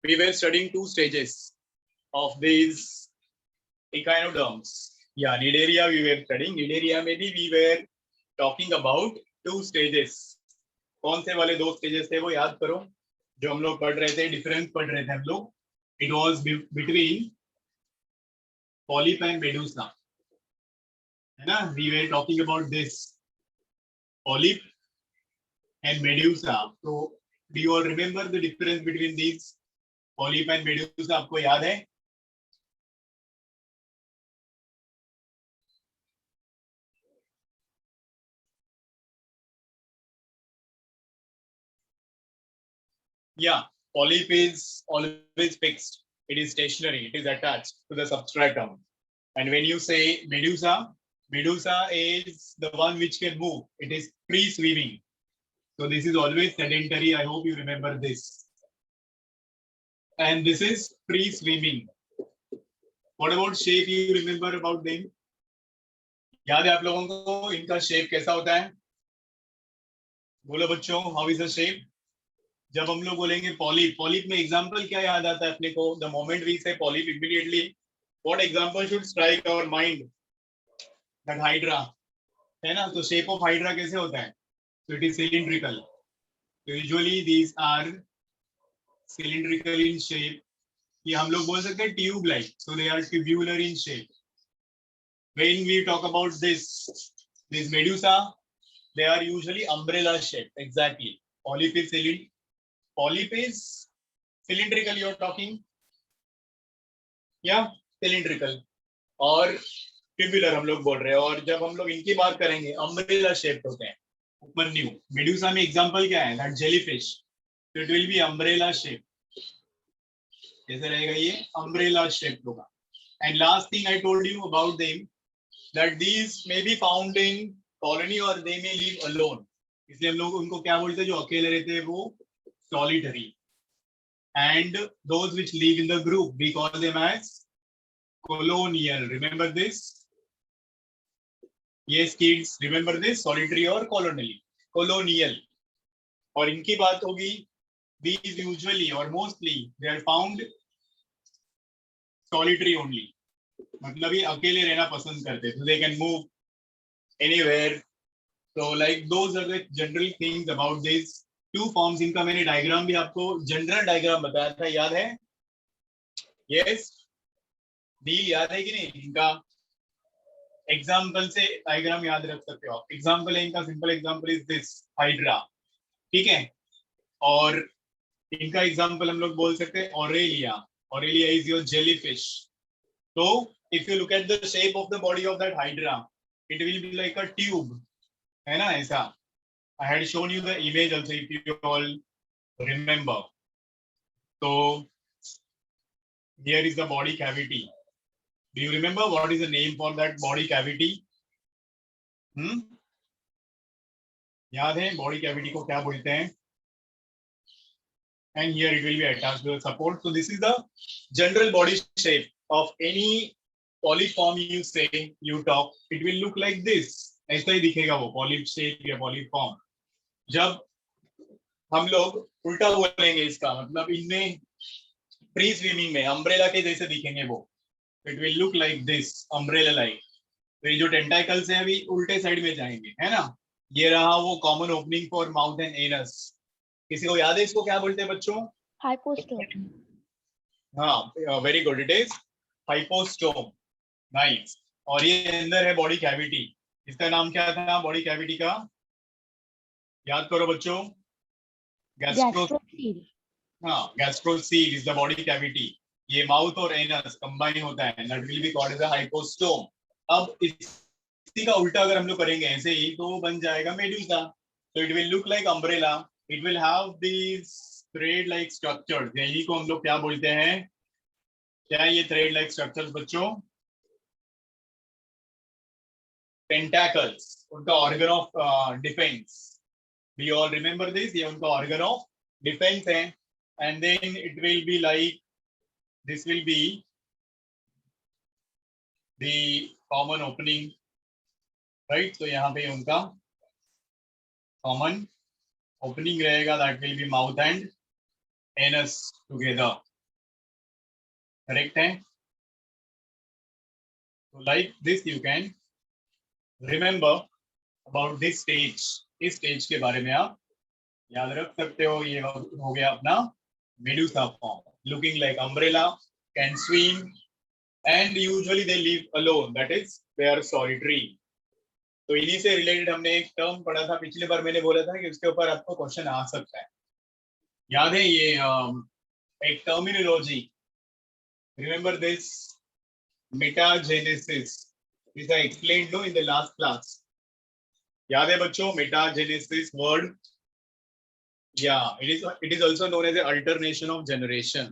we were studying two stages of these echinoderms. Yeah, Nidaria we were studying. Nidaria में भी we were talking about two stages. कौन से वाले दो stages थे वो याद करो जो हम लोग पढ़ रहे थे, डिफरेंस पढ़ रहे थे हम लोग. It was between polyp and medusa, है ना? We were talking about this polyp and medusa. So do you all remember the difference between these polyp and medusa? आपको याद है? Yeah, polyp is always fixed. It is stationary. It is attached to the substratum. And when you say medusa, medusa is the one which can move. It is free swimming. So this is always sedentary. I hope you remember this. And this is free swimming. What about shape? You remember about them? याद है आप लोगों को इनका shape कैसा होता है? बोलो बच्चों, हाउ इज द शेप? जब हम लोग बोलेंगे पॉलिप, पॉलिप में एग्जांपल क्या याद आता है अपने को? The moment we say polyp, immediately what example should strike our mind? That hydra, है ना? तो शेप ऑफ हाइड्रा कैसे होता है? So it is cylindrical. Usually these are cylindrical in shape. ये हम लोग बोल सकते हैं tube like. So they are tubular in shape. When we talk about this medusa, they are usually umbrella shaped. Exactly. Polyp is cylindrical. You are talking, yeah, cylindrical और tubular हम लोग बोल रहे हैं. और जब हम लोग इनकी बात करेंगे umbrella shaped होते हैं. उपमन्यु, medusa में example क्या है? That jellyfish. So it will be umbrella shaped. कैसे रहेगा ये? Umbrella shaped होगा. And last thing I told you about them, that these may be found in colony or they may live alone. इसलिए हम लोग उनको क्या बोलते हैं? जो अकेले रहते हैं वो solitary. And those which live in the group, we call them as colonial. Remember this? Yes kids, remember this? Solitary or colonial? Colonial. और इनकी बात होगी, these usually or mostly they are found solitary only. मतलब ये अकेले रहना पसंद करते हैं. So they can move anywhere. So like those are the general things about these two forms. इनका मैंने डायग्राम भी आपको जनरल डायग्राम बताया था, याद है? यस, डील याद है कि नहीं? इनका एग्जाम्पल से डायग्राम याद रख सकते हो आप. एग्जाम्पल है इनका, simple example is this hydra, ठीक है? और इनका एग्जाम्पल हम लोग बोल सकते हैं Aurelia. Aurelia is your jellyfish. So if you look at the shape of the body of that hydra, it will be like a tube, है ना? ऐसा. I had shown you the image also, if you all remember. So here is the body cavity. Do you remember what is the name for that body cavity? याद है body cavity को क्या बोलते हैं? And here it will be attached to the support. So this is the general body shape of any polyform you say, you talk. It will look like this. ऐसा ही दिखेगा वो polyp shape या polyform. जब हम लोग उल्टा बोलेंगे इसका मतलब इनमें फ्री स्विमिंग में अम्ब्रेला के जैसे दिखेंगे वो. It will look like this, umbrella like. तो ये जो टेंटाकल्स हैं अभी उल्टे साइड में जाएंगे, है ना? ये रहा वो common opening for mouth and anus. किसी को याद है इसको क्या बोलते हैं बच्चों? हाइपोस्टोम. हाँ, very good. It is hypostome. Nice. और ये अंदर है बॉडी कैविटी. इसका नाम क्या था बॉडी कैविटी का? याद करो बच्चों. गैस्ट्रोसील. हाँ, gastrocoel is the body cavity. ये माउथ और एनस कंबाइन होता है. That will be called as a hypostome. अब इसी का उल्टा अगर हम लोग करेंगे ऐसे ही तो बन जाएगा medusa. So it will look like umbrella. It will have these thread like structures. यही को हम लोग क्या बोलते हैं? क्या ये थ्रेड लाइक स्ट्रक्चर्स बच्चों? टेंटाकल्स. उनका organ of defence. We all remember this. ये उनका ऑर्गन ऑफ डिफेंस है. And then it will be like this will be the common opening, right? तो यहाँ पे उनका कॉमन ओपनिंग रहेगा. That will be mouth and anus together. Correct है? तो like this you can remember about this stage, इस stage के बारे में आप याद रख सकते हो। ये हो गया अपना medusa form, looking like umbrella, can swim and usually they live alone, that is they are solitary. तो इन्हीं से रिलेटेड हमने एक टर्म पढ़ा था पिछली बार, मैंने बोला था कि उसके ऊपर आपको क्वेश्चन आ सकता है। याद है ये एक terminology, remember this, metagenesis, this I explained no in the last class. याद है बच्चों metagenesis word? Yeah, it is also known as a alternation of generation.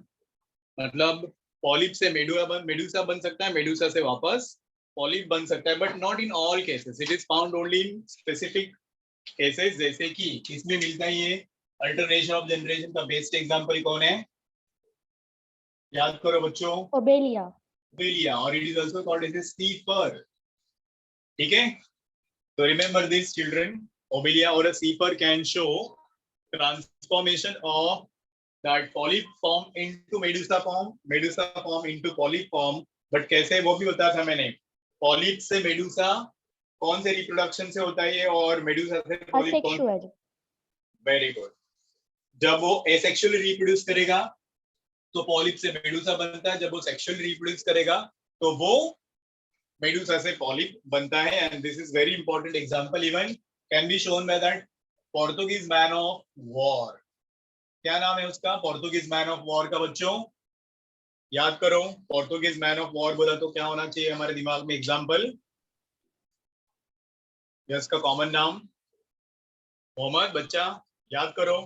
मतलब पॉलिप से मेडुसा बन सकता है, मेडुसा से वापस पॉलिप बन सकता है, but not in all cases, it is found only in specific cases. जैसे कि किसमें मिलता है ये अल्टरनेशन ऑफ जनरेशन का बेस्ट एग्जांपल कौन है? याद करो बच्चों, ओबेलिया। ओबेलिया, और it is also called as a sea fur. ठीक है, तो रिमेंबर दिस चिल्ड्रन, ओबेलिया और a sea fur can show transformation of that polyp form into medusa form into polyp form। But कैसे वो भी बताया था मैंने, पॉलिप से मेडुसा कौन से रिप्रोडक्शन से होता है, और मेडुसा से पॉलिप कौन? Very good. जब वो एसेक्सुअली रिप्रोड्यूस करेगा तो पॉलिप से मेडुसा बनता है, जब वो सेक्सुअली रिप्रोड्यूस करेगा तो वो मेडुसा से पॉलिप बनता है। And this is very important example, even can be shown by that Portuguese man of war. क्या नाम है उसका, पोर्तुगीज मैन ऑफ वॉर का बच्चों? याद करो, पोर्तुगीज मैन ऑफ वॉर बोला तो क्या होना चाहिए हमारे दिमाग में एग्जांपल? इसका कॉमन नाम मोहम्मद, बच्चा याद करो।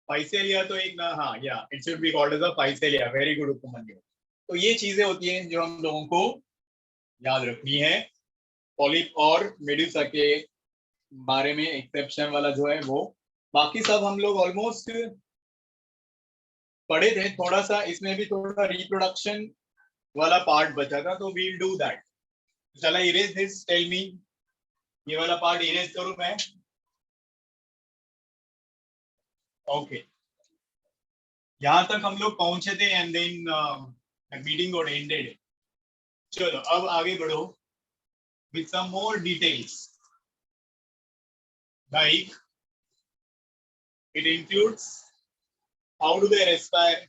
फाइसेलिया तो एक ना, हाँ या it should be called as a physalia. Very good Upmanyu. तो ये चीजें होती हैं जो हम लोगों को याद रखनी है पॉलिप और मेडुसा के बारे में, एक्सेप्शन वाला जो है वो। बाकी सब हम लोग ऑलमोस्ट पढ़े थे। थोड़ा सा इसमें भी थोड़ा रिप्रोडक्शन वाला पार्ट बचा था, तो वील डू दैट। चला इरेज दिस, टेल मी, ये वाला पार्ट इरेज करूं मैं? ओके, यहां तक हम लोग पहुंचे थे and then meeting got ended. चलो अब आगे बढ़ो with some more details, like it includes how do they respire,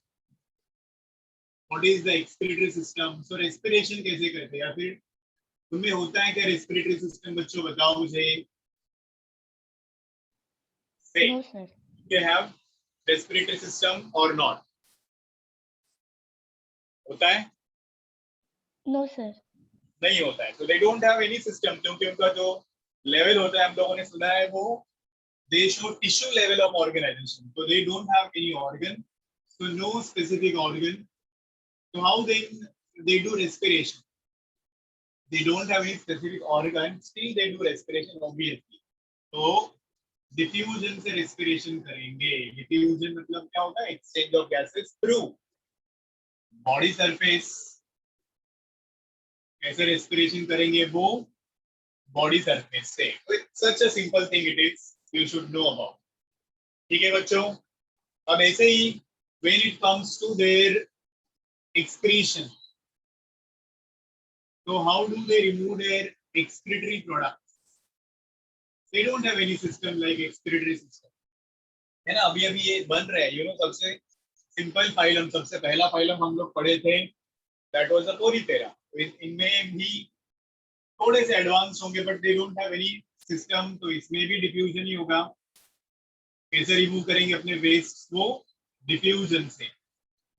what is the excretory system. So respiration कैसे करते हैं, या फिर तुम्हें होता है क्या रेस्पिरेटरी सिस्टम बच्चों, बताओ मुझे। No, sir. You have respiratory system or not? होता है? No, sir. नहीं होता है। तो they don't have any system, क्योंकि उनका जो लेवल होता है हम लोगों ने सुना है वो they show tissue level of organization, so they don't have any organ, so no specific organ. So how they do respiration? They don't have any specific organ, still they do respiration obviously. तो diffusion से respiration करेंगे। Diffusion मतलब क्या होता है? Exchange of gases through body surface. कैसे respiration करेंगे वो? बॉडी सरफेस से। Such a simple thing it is, you should know about. ठीक है बच्चों, अब ऐसे ही when it comes to their excretion, so how do they remove their excretory products? They don't have any system like excretory system, है ना? अभी अभी ये बन रहा है, यू नो। सबसे सिंपल फाइलम, सबसे पहला फाइलम हम लोग पढ़े थे, दैट वाज द पोरीफेरा। इनमें भी थोड़े से एडवांस होंगे, but they don't have any system, तो इसमें भी डिफ्यूजन ही होगा। कैसे रिमूव करेंगे अपने वेस्ट को? डिफ्यूजन से।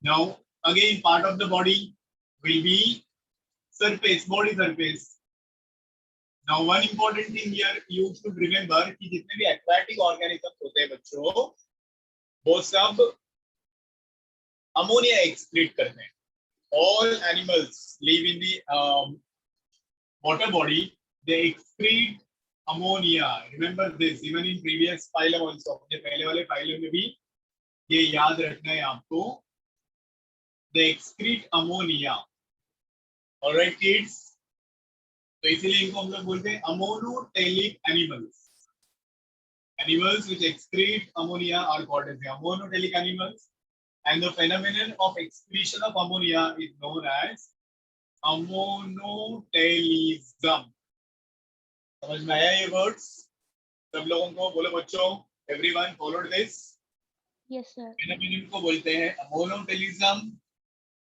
Now again part of the body will be surface, body surface. Now one important thing here you should remember कि जितने भी एक्वाटिक ऑर्गेनिजम्स होते हैं बच्चों, वो सब अमोनिया एक्सक्रीट करते हैं। All animals live in the water body, they excrete ammonia. Remember this, even in previous phylum also, अपने पहले वाले phylum में भी ये याद रखना है आपको, they excrete ammonia. Alright kids, तो इसीलिए इनको हम लोग बोलते हैं ammonotelic animals. Animals which excrete ammonia are called as the ammotelic animals, and the phenomenon of excretion of ammonia is known as ammonotelism. समझ में आया ये वर्ड्स सब लोगों को? बोलो बच्चों, everyone followed this? Yes, sir. Phenomenon को बोलते हैं अमोनोटेलिज्म,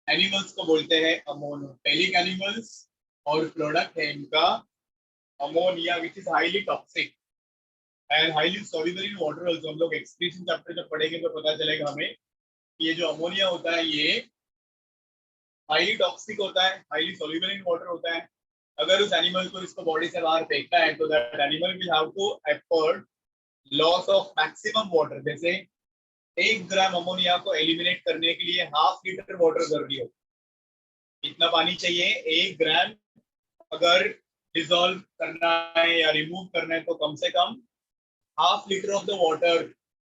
एनिमल्स को बोलते हैं अमोनोटेलिक एनिमल्स, और प्रोडक्ट है इनका ammonia which is highly toxic and highly soluble in water also. हम लोग एक्सक्रीशन चैप्टर जब पढ़ेंगे तो पता चलेगा हमें ये जो अमोनिया होता है ये हाईली टॉक्सिक होता है, हाईली सॉल्युबल इन वाटर होता है। अगर उस एनिमल को इसको बॉडी से बाहर फेंकना है तो that animal will have to effort loss of maximum water. जैसे 1 ग्राम अमोनिया को एलिमिनेट करने के लिए 1/2 लीटर वाटर जरूरी हो। कितना पानी चाहिए? 1 ग्राम अगर डिसॉल्व करना है या रिमूव करना है तो कम से कम 1/2 litre of the water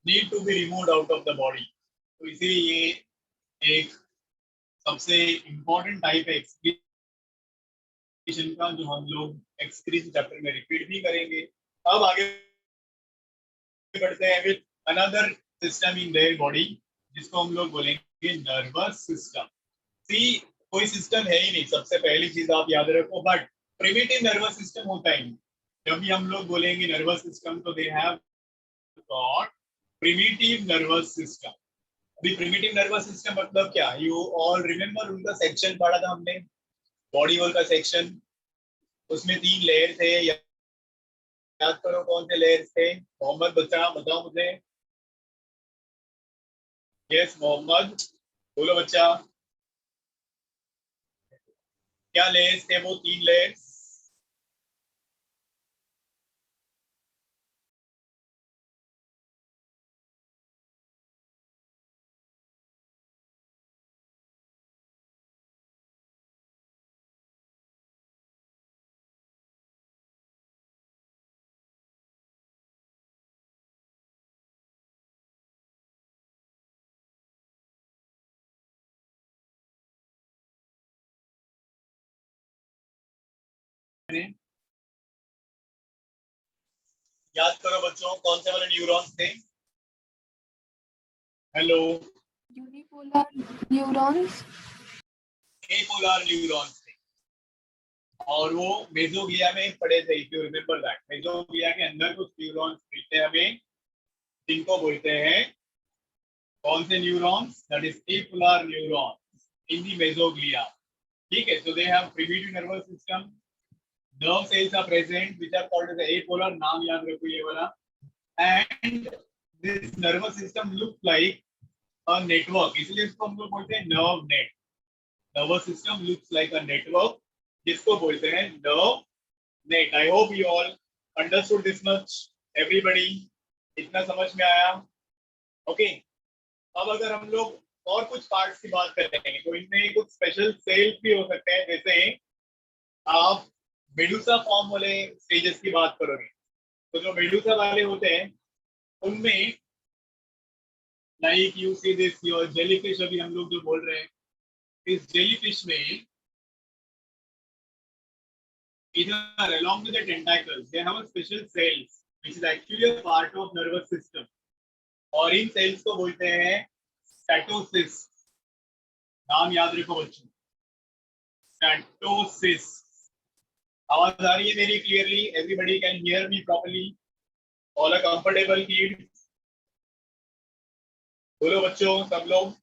need to be removed out of the body. तो इसीलिए ये एक सबसे इंपॉर्टेंट टाइप है एक्सक्रीशन का, जो हम लोग एक्सक्रीशन चैप्टर में रिपीट भी करेंगे। अब आगे बढ़ते हैं with another system in their body, जिसको हम लोग बोलेंगे नर्वस सिस्टम। सी, कोई सिस्टम है ही नहीं, सबसे पहली चीज आप याद रखो, बट प्रिमिटिव नर्वस सिस्टम होता ही नहीं। जब भी हम लोग बोलेंगे नर्वस सिस्टम तो they have got primitive nervous system. अभी प्रिमिटिव नर्वस सिस्टम मतलब क्या? यू ऑल रिमेम्बर उनका सेक्शन पढ़ा था हमने, बॉडी वॉल का सेक्शन। उसमें 3 लेयर थे, याद करो कौन से लेयर्स थे? मोहम्मद बच्चा बताओ मुझे। यस मोहम्मद, बोलो बच्चा, क्या लेयर्स थे वो 3 लेयर्स? याद करो बच्चों, कौन से वाले न्यूरॉन्स थे? हेलो, यूनिपोलर न्यूरॉन्स, एपोलर न्यूरॉन्स थे, और वो मेसोग्लिया में पड़े थे। If you remember that, mesoglea के अंदर कुछ न्यूरॉन्स मिलते हैं हमें, जिनको बोलते हैं कौन से neurons? That is apolar neurons in the mesoglea. ठीक है, so they have primitive nervous system, nerve cells are present which are called as the apolar, नाम याद रखो ये वाला, and this nervous system looks like a network, इसलिए इसको हम लोग बोलते हैं nerve net। nervous system looks like a network, जिसको बोलते हैं nerve net। I hope you all understood this much, everybody, इतना समझ में आया? ओके, अब अगर हम लोग और कुछ पार्ट्स की बात करेंगे तो इनमें कुछ स्पेशल सेल्स भी हो सकते हैं। जैसे आप मेडुसा फॉर्म वाले स्टेजेस की बात करोगे तो जो मेडुसा वाले होते हैं उनमें like you see this your jellyfish, अभी हम लोग जो बोल रहे हैं, इस जेलीफिश में इधर along with the tentacles they have a special cells which is actually a part of nervous system, और इन सेल्स को बोलते हैं स्टैटोसिस। नाम याद रखो बच्चों, स्टैटोसिस। आवाज आ रही है मेरी clearly? Everybody can hear me properly? All are comfortable kids? बोलो बच्चों सब लोग,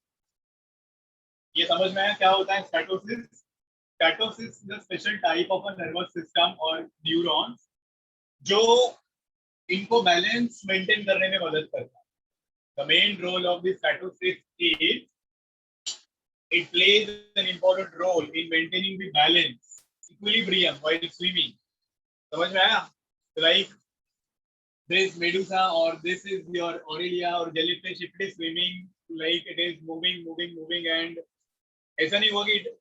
ये समझ में आया क्या होता है statocysts? Statocysts is a special type of a nervous system और न्यूरॉन्स जो इनको बैलेंस मेंटेन करने में मदद करता है। The main role of the statocyst is it plays an important role in maintaining the balance, equilibrium while swimming. समझ में आया? Like this medusa or this is your aurelia or jellyfish, if it is swimming, like it is moving and ऐसा नहीं होगा कि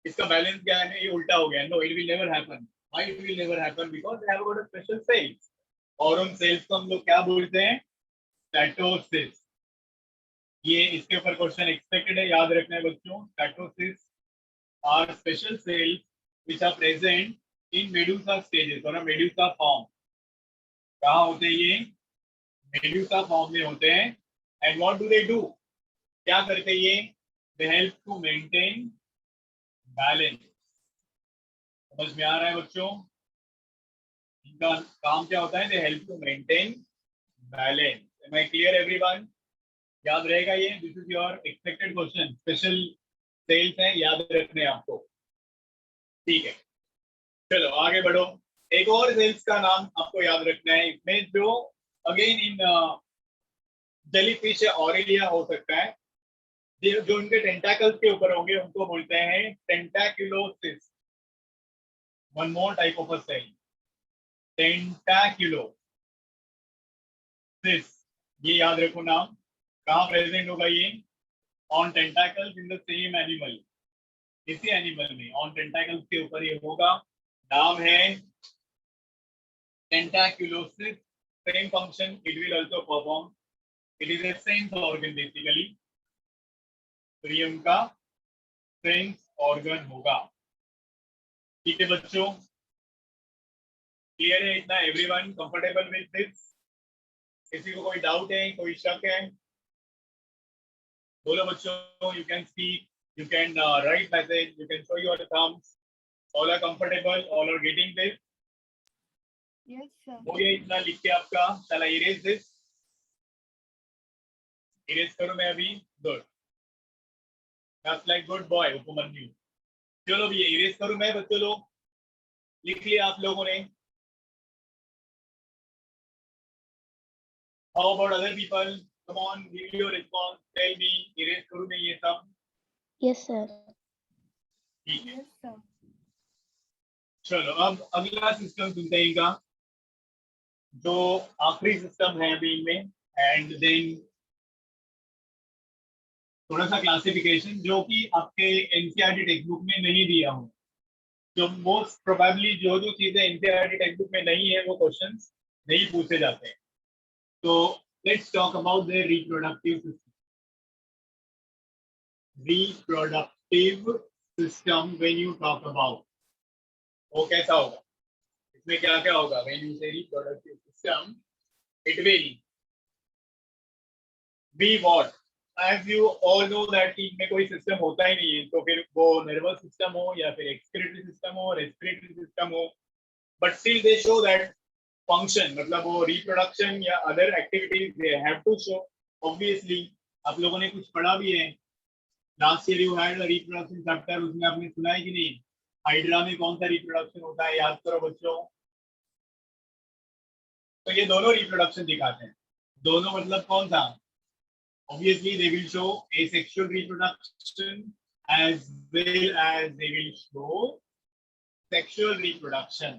इसका balance क्या है, ये उल्टा हो गया। No, it will never happen. Why it will never happen? Because they have got a special cells, और उन cells को हम लोग क्या बोलते हैं? स्टैटोसिस। ये इसके ऊपर क्वेश्चन एक्सपेक्टेड है, याद रखना है बच्चों। Statocysts are special cells which are present in medusa stages और मेडुसा फॉर्म। कहाँ होते हैं ये? मेडुसा फॉर्म में होते हैं। And what do they do? क्या करते ये? They help to maintain balance. समझ में आ रहा है बच्चों? इनका काम क्या होता है? They help to maintain balance. Am I clear everyone? याद रहेगा ये? This is your expected question, special cells है, याद रखने हैं आपको। ठीक है, चलो आगे बढ़ो। एक और सेल्स का नाम आपको याद रखना है इसमें, जो अगेन इन जेलीफिश ऑरेलिया हो सकता है, जो उनके टेंटाकल्स के ऊपर होंगे उनको बोलते हैं tentaculocysts. One more type of a cell, tentaculocysts. ये याद रखो नाम। कहाँ प्रेजेंट होगा ये? On tentacles in the same animal. इसी एनिमल में ऑन टेंटाकल्स के ऊपर ये होगा। नाम है tentaculocysts. Same function it will also perform. It is a sense organ basically. तो ये उनका सेंस ऑर्गन होगा। ठीक है बच्चों, क्लियर है इतना? Everyone comfortable with this? किसी को कोई डाउट है, कोई शक है? बोलो बच्चों, you can speak, you can write message, you can show your thumbs. All are comfortable, all are getting this? Yes, sir. हो गया इतना लिख के आपका? चला इरेज दिस, इरेज करूं मैं अभी? Good, that's like good boy Upmanyu. चलो भी इरेज करूं मैं? बच्चों लोग लिख लिया आप लोगों ने? How about other people? Come on, give your response, tell me. Erase करूं मैं ये सब? Yes, sir. ठीक है, Yes, sir. चलो अब अगला सिस्टम सुनते हैं इनका, जो आखिरी सिस्टम है अभी इनमें। एंड देन थोड़ा सा क्लासिफिकेशन जो कि आपके एनसीईआरटी टेक्स्ट बुक में नहीं दिया हूँ। जो मोस्ट प्रोबेबली जो जो चीजें एनसीईआरटी टेक्स्ट बुक में नहीं है वो क्वेश्चंस नहीं पूछे जाते हैं। तो let's talk about the reproductive system. Reproductive system when you talk about, वो कैसा होगा? इसमें क्या क्या होगा? When you say reproductive system, it will be what? As you all know that इनमें कोई सिस्टम होता ही नहीं है, तो फिर वो नर्वस सिस्टम हो या फिर एक्सक्रीटरी सिस्टम हो, रेस्पिरेटरी सिस्टम हो, but still they show that function, मतलब वो रिप्रोडक्शन या other activities they have to show. Obviously आप लोगों ने कुछ पढ़ा भी है, last year you had a reproduction chapter, उसमें आपने सुना है कि नहीं? हाइड्रा में कौन सा रिप्रोडक्शन होता है, याद करो बच्चों। तो ये दोनों रिप्रोडक्शन दिखाते हैं। दोनों मतलब कौन सा? Obviously, they will show asexual reproduction as well as they will show sexual reproduction.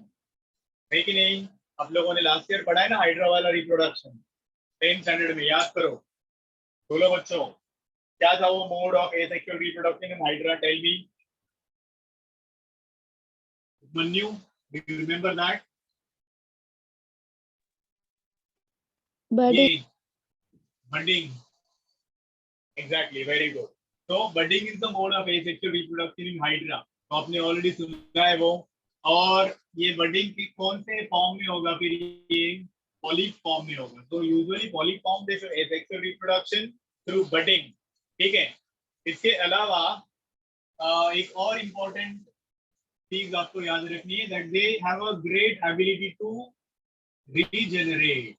है कि नहीं? आप लोगों ने लास्ट ईयर पढ़ा है ना हाइड्रा वाला रिप्रोडक्शन, 10th स्टैंडर्ड में, याद करो। बोलो बच्चों, क्या था वो mode of asexual reproduction in hydra? Tell me Manyu, do you remember that? Budding. Budding, exactly, very good. तो budding is the mode of asexual reproduction in hydra, तो आपने ऑलरेडी सुना है वो। और ये बडिंग की कौन से फॉर्म में होगा? फिर ये पॉलिप फॉर्म में होगा। तो यूजुअली पॉलिप फॉर्म दे show asexual reproduction through budding. ठीक है, इसके अलावा एक और इम्पोर्टेंट चीज आपको याद रखनी है, that they have a great ability to regenerate.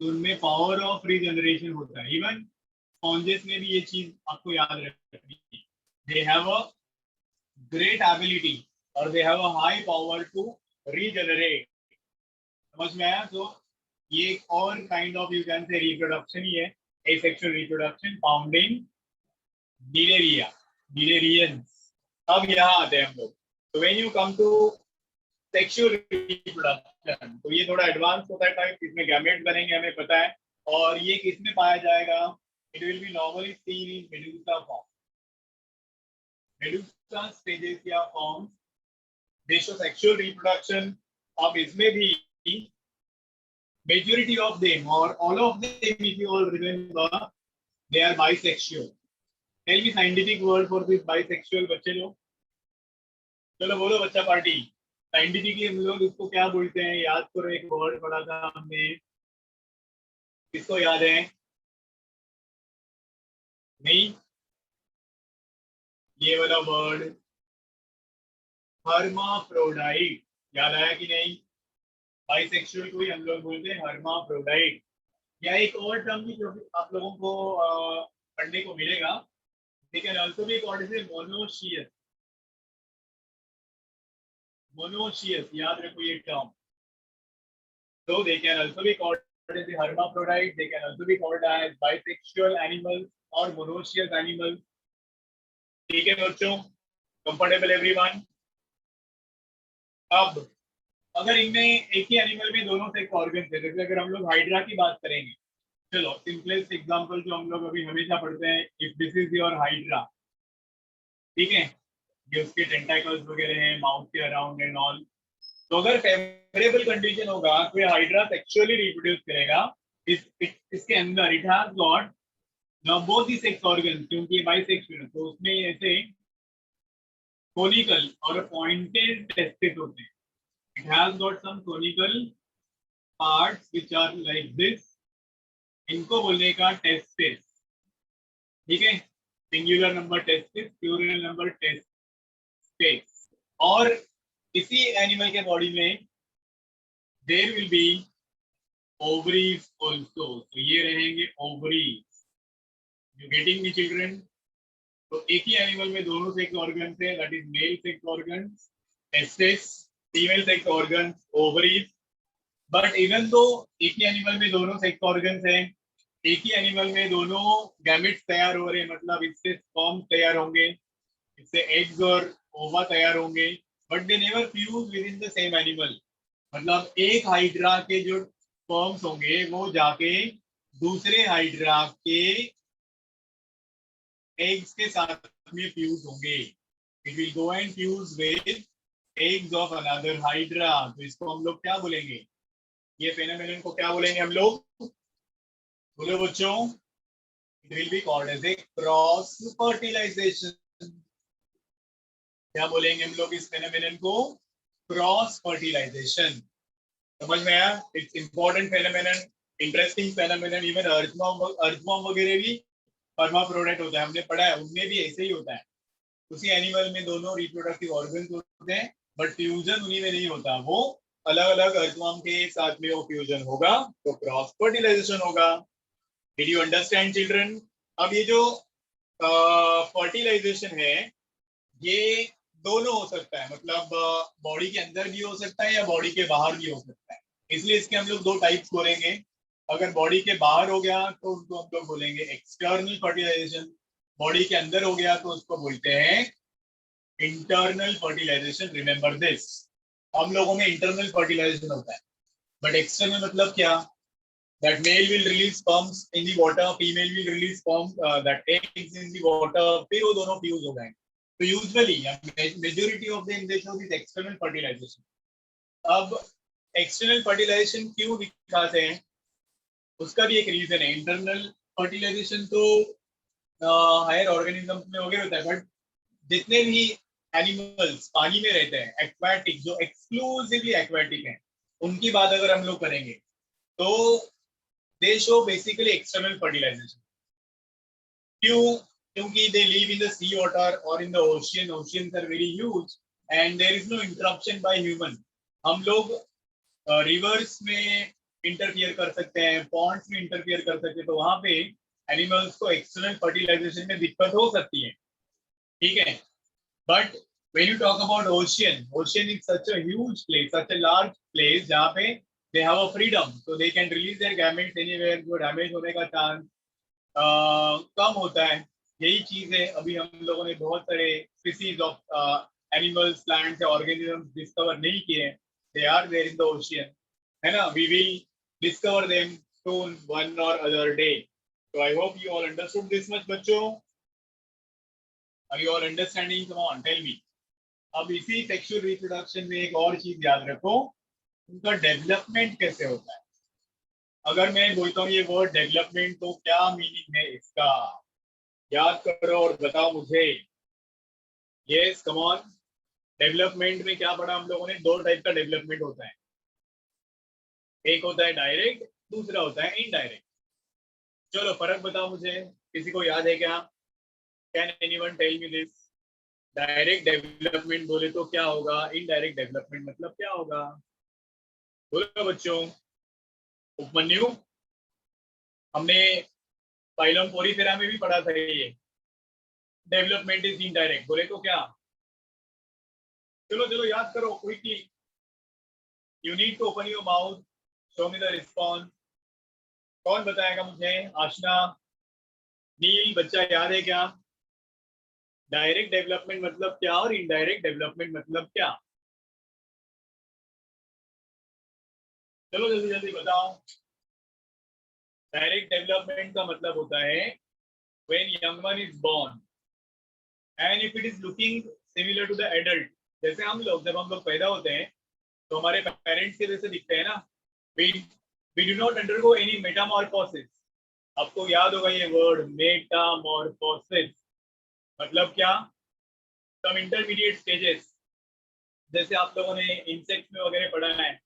तो उनमें पावर ऑफ रीजनरेशन होता है। इवन स्पॉन्जेस में भी ये चीज आपको याद रखनी है। They have a great ability और they have a high power to regenerate. समझ में आया? तो ये एक और kind of you can say reproduction ही है, asexual reproduction found in cnidaria, cnidarians. अब यहाँ आते हैं हम लोग। तो when you come to sexual reproduction, तो ये थोड़ा एडवांस होता है टाइप, इसमें गैमेट्स बनेंगे हमें पता है। और ये किस में पाया जाएगा? It will be normally seen in medusa form. Medusa stages या forms, they show sexual reproduction. अब इसमें भी majority of them or all of them, if you all remember, they are bisexual. Tell me scientific word for this bisexual बच्चे लोग। चलो बोलो बच्चा party, scientifically हम लोग इसको क्या बोलते हैं? याद करो, एक वर्ड पढ़ा था हमने, किसको याद है? नहीं, ये वाला वर्ड हर्माफ्रोडाइट, याद आया कि नहीं? बाइसेक्सुअल को ही हम लोग बोलते हैं हर्माफ्रोडाइट। या एक और टर्म भी जो आप लोगों को पढ़ने को मिलेगा, they can also be called as monoecious. Monoecious, याद रखो ये term. So they can also be called as the hermaphrodite. They can also be called as bisexual animals or monoecious animals. ठीक है बच्चों, कंफर्टेबल एवरीवन? अब अगर इनमें एक ही एनिमल में दोनों सेक्स ऑर्गन है, जैसे अगर हम लोग हाइड्रा की बात करेंगे, चलो सिंपलेस्ट एग्जांपल जो हम लोग अभी हमेशा पढ़ते हैं, if this is your hydra, ठीक है, ये उसके टेंटाकल्स वगैरह हैं माउथ के अराउंड एंड ऑल। तो अगर फेवरेबल कंडीशन होगा तो ये हाइड्रा सेक्सुअली रिप्रोड्यूस करेगा। इसके अंदर it has got now both the sex organs, क्योंकि ये बाइसेक्सुअल, तो उसमें ऐसे कोनिकल और पॉइंटेड टेस्टिस होते हैं। It has got some conical parts which are like this, इनको बोलने का टेस्टिस, ठीक है, singular number testis, plural number testis. और इसी एनिमल के बॉडी में there will be ovaries also, तो ये रहेंगे ovaries. You getting me children? तो एक ही एनिमल में दोनों सेक्स ऑर्गन्स है, that is male sex organs testis, female sex organs ovaries. But even दो एक ही एनिमल में दोनों सेक्स ऑर्गन्स हैं, एक ही एनिमल में दोनों गैमेट्स तैयार हो रहे हैं, मतलब इससे स्पर्म तैयार होंगे, इससे एग्स और ओवा तैयार होंगे, but they never fuse with in the same animal. मतलब एक हाइड्रा के जो स्पर्म्स होंगे वो जाके दूसरे हाइड्रा के एग्स के साथ में फ्यूज होंगे। It will go and fuse with eggs of another hydra. तो इसको हम लोग क्या बोलेंगे? ये फेनोमेनन को क्या बोलेंगे हम लोग? बोलो बच्चों। It will be called as a cross fertilization. क्या बोलेंगे हम लोग इस फेनोमेनन को? Cross fertilisation. समझ में आया? It's important phenomenon, interesting phenomenon. Even earthworm वगैरह भी हर्माफ्रोडाइट होता है, हमने पढ़ा है, उनमें भी ऐसे ही होता है। उसी एनिमल में दोनों रिप्रोडक्टिव ऑर्गन्स होते हैं, बट फ्यूजन उन्हीं में नहीं होता, वो अलग अलग अर्थवॉर्म के साथ में वो फ्यूजन होगा, तो क्रॉस फर्टिलाइजेशन होगा। Did you understand children? अब ये जो फर्टिलाइजेशन है, ये दोनों हो सकता है, मतलब बॉडी के अंदर भी हो सकता है या बॉडी के बाहर भी हो सकता है। इसलिए इसके हम लोग दो टाइप्स बोलेंगे। अगर बॉडी के बाहर हो गया तो उसको हम लोग बोलेंगे एक्सटर्नल फर्टिलाइजेशन, बॉडी के अंदर हो गया तो उसको बोलते हैं इंटरनल फर्टिलाइजेशन। रिमेंबर दिस, हम लोगों में इंटरनल फर्टिलाइजेशन होता है, बट एक्सटर्नल मतलब क्या? That male will release sperms in the water, female will release sperm, that eggs in the water, फिर वो दोनों फ्यूज हो गए। तो usually majority of the India shows is external fertilisation. अब एक्सटर्नल फर्टिलाइजेशन क्यों दिखाते हैं, उसका भी एक रीजन है। इंटरनल फर्टिलाइजेशन तो हायर ऑर्गेनिज्म में वगैरह होता है, बट जितने भी एनिमल्स पानी में रहते हैं, एक्वाटिक, जो एक्सक्लूसिवली एक्वाटिक हैं, उनकी बात अगर हम लोग करेंगे तो they show basically external fertilization. क्यों? क्योंकि they live in the sea water or in the ocean. Oceans are very huge and there is no interruption by human. हम लोग रिवर्स में इंटरफियर कर सकते हैं, पॉन्ड्स में इंटरफियर कर सकते हैं, तो वहां पे एनिमल्स को एक्सटर्नल फर्टिलाइजेशन में दिक्कत हो सकती है, ठीक है। But when you talk about ocean is such a huge place, such a large place, जहाँ पे they have a freedom, so they can release their gametes anywhere, जो डैमेज होने का चांस कम होता है। यही चीज है, अभी हम लोगों ने बहुत सारे स्पीसीज ऑफ एनिमल्स, प्लांट्स या ऑर्गेनिजम्स डिस्कवर नहीं किए, they are there in the ocean, है ना। We will discover them soon one और other day. So I hope you all understood this much बच्चों। Are you all understanding? Come on, tell me. अब इसी sexual reproduction में एक और चीज याद रखो, उनका डेवलपमेंट कैसे होता है। अगर मैं बोलता हूँ ये वर्ड डेवलपमेंट, तो क्या मीनिंग है इसका? याद करो और बताओ मुझे। Yes come on. डेवलपमेंट में क्या पढ़ा हम लोगों ने? दो टाइप का डेवलपमेंट होता है, एक होता है डायरेक्ट, दूसरा होता है इनडायरेक्ट। चलो फर्क बताओ मुझे, किसी को याद है क्या? Can anyone tell me this? Direct development बोले तो क्या होगा, इनडायरेक्ट डेवलपमेंट मतलब क्या होगा? बोलो बच्चों। उपमन्यु, हमने फाइलम पोरीफेरा में भी पढ़ा था ये, डेवलपमेंट इज इनडायरेक्ट, बोले तो क्या? चलो चलो याद करो quickly. You need to open your mouth, show me the response. कौन बताएगा मुझे? आशना, नील, बच्चा याद है क्या? डायरेक्ट डेवलपमेंट मतलब क्या और इनडायरेक्ट डेवलपमेंट मतलब क्या? चलो जल्दी जल्दी बताओ। डायरेक्ट डेवलपमेंट का मतलब होता है when young one is born and if it is looking similar to the adult। जैसे हम लोग जब हम लोग पैदा होते हैं तो हमारे पेरेंट्स के जैसे दिखते हैं ना। we do not undergo any metamorphosis। आपको याद होगा ये वर्ड मेटामॉर्फोसिस, मतलब क्या? सम इंटरमीडिएट स्टेजेस, जैसे आप लोगों ने इंसेक्ट्स में वगैरह पढ़ा है,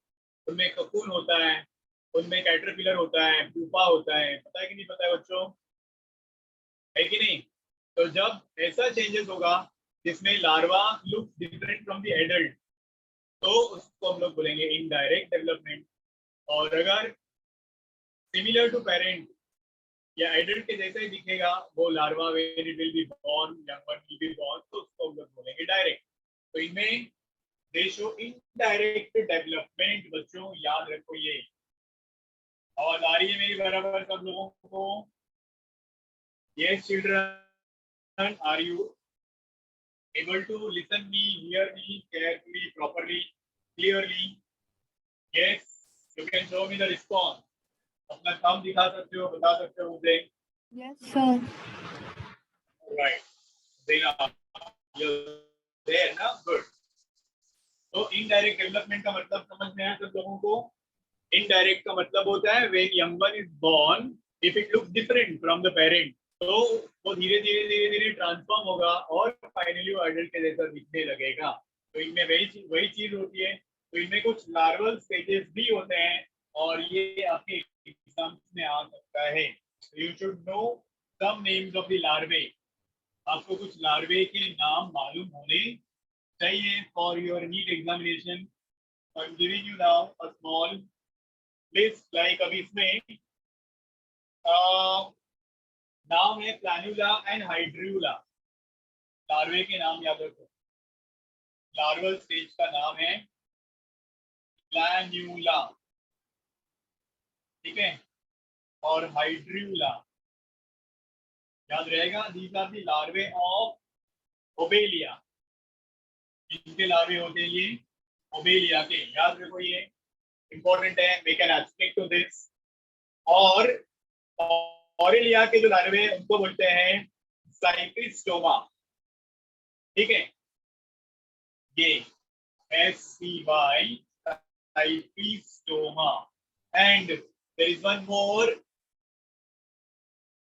उनमें ककून होता है, उनमें कैटरपिलर होता है, प्यूपा होता है, पता है कि नहीं पता है बच्चों? है कि नहीं? तो जब ऐसा चेंजेस होगा जिसमें larva look different from the adult, तो उसको हम लोग बोलेंगे इनडायरेक्ट डेवलपमेंट। और अगर सिमिलर टू पेरेंट या एडल्ट के जैसे ही दिखेगा वो larva when it will be born, young one will be born, तो उसको हम लोग बोलेंगे डायरेक्ट। तो इनमें दे शो इनडायरेक्ट डेवलपमेंट, बच्चों याद रखो ये। आवाज आ रही है मेरी बराबर सब लोगों को? Yes children, are you able to listen me, hear me carefully, properly, clearly? Yes, you can show me the response। अपना काम दिखा सकते हो, बता सकते हो मुझे? Yes, sir. Right, then you're there ना, good। तो इनडायरेक्ट डेवलपमेंट का मतलब समझ में आया सब लोगों को? इनडायरेक्ट का मतलब होता है when young one is born, if it looks different from the parent, तो वो धीरे धीरे ट्रांसफॉर्म होगा और फाइनली वो एडल्ट के जैसा दिखने लगेगा। तो इनमें वही चीज होती है। तो इनमें कुछ लार्वल स्टेजेस भी होते हैं और ये आपके एग्जाम्स में आ सकता है। You should know some names of the larvae. आपको कुछ लार्वे के नाम मालूम होने चाहिए for your NEET examination. I am giving you now a small list, like अभी इसमें नाम है प्लान्यूला एंड हाइड्रियूला। लार्वे के नाम याद रखो। लार्वल स्टेज का नाम है प्लान्यूला, ठीक है? और हाइड्रियूला याद रहेगा। These are the larvae of obelia. इनके लार्वे होते हैं ये ओबेलिया के, याद रखो ये इंपॉर्टेंट है। We can abstract to this. और ऑरेलिया के जो लार्वे हैं उनको बोलते हैं साइक्रिस्टोमा, ठीक है? ये SCY scyphistoma. And there is one more,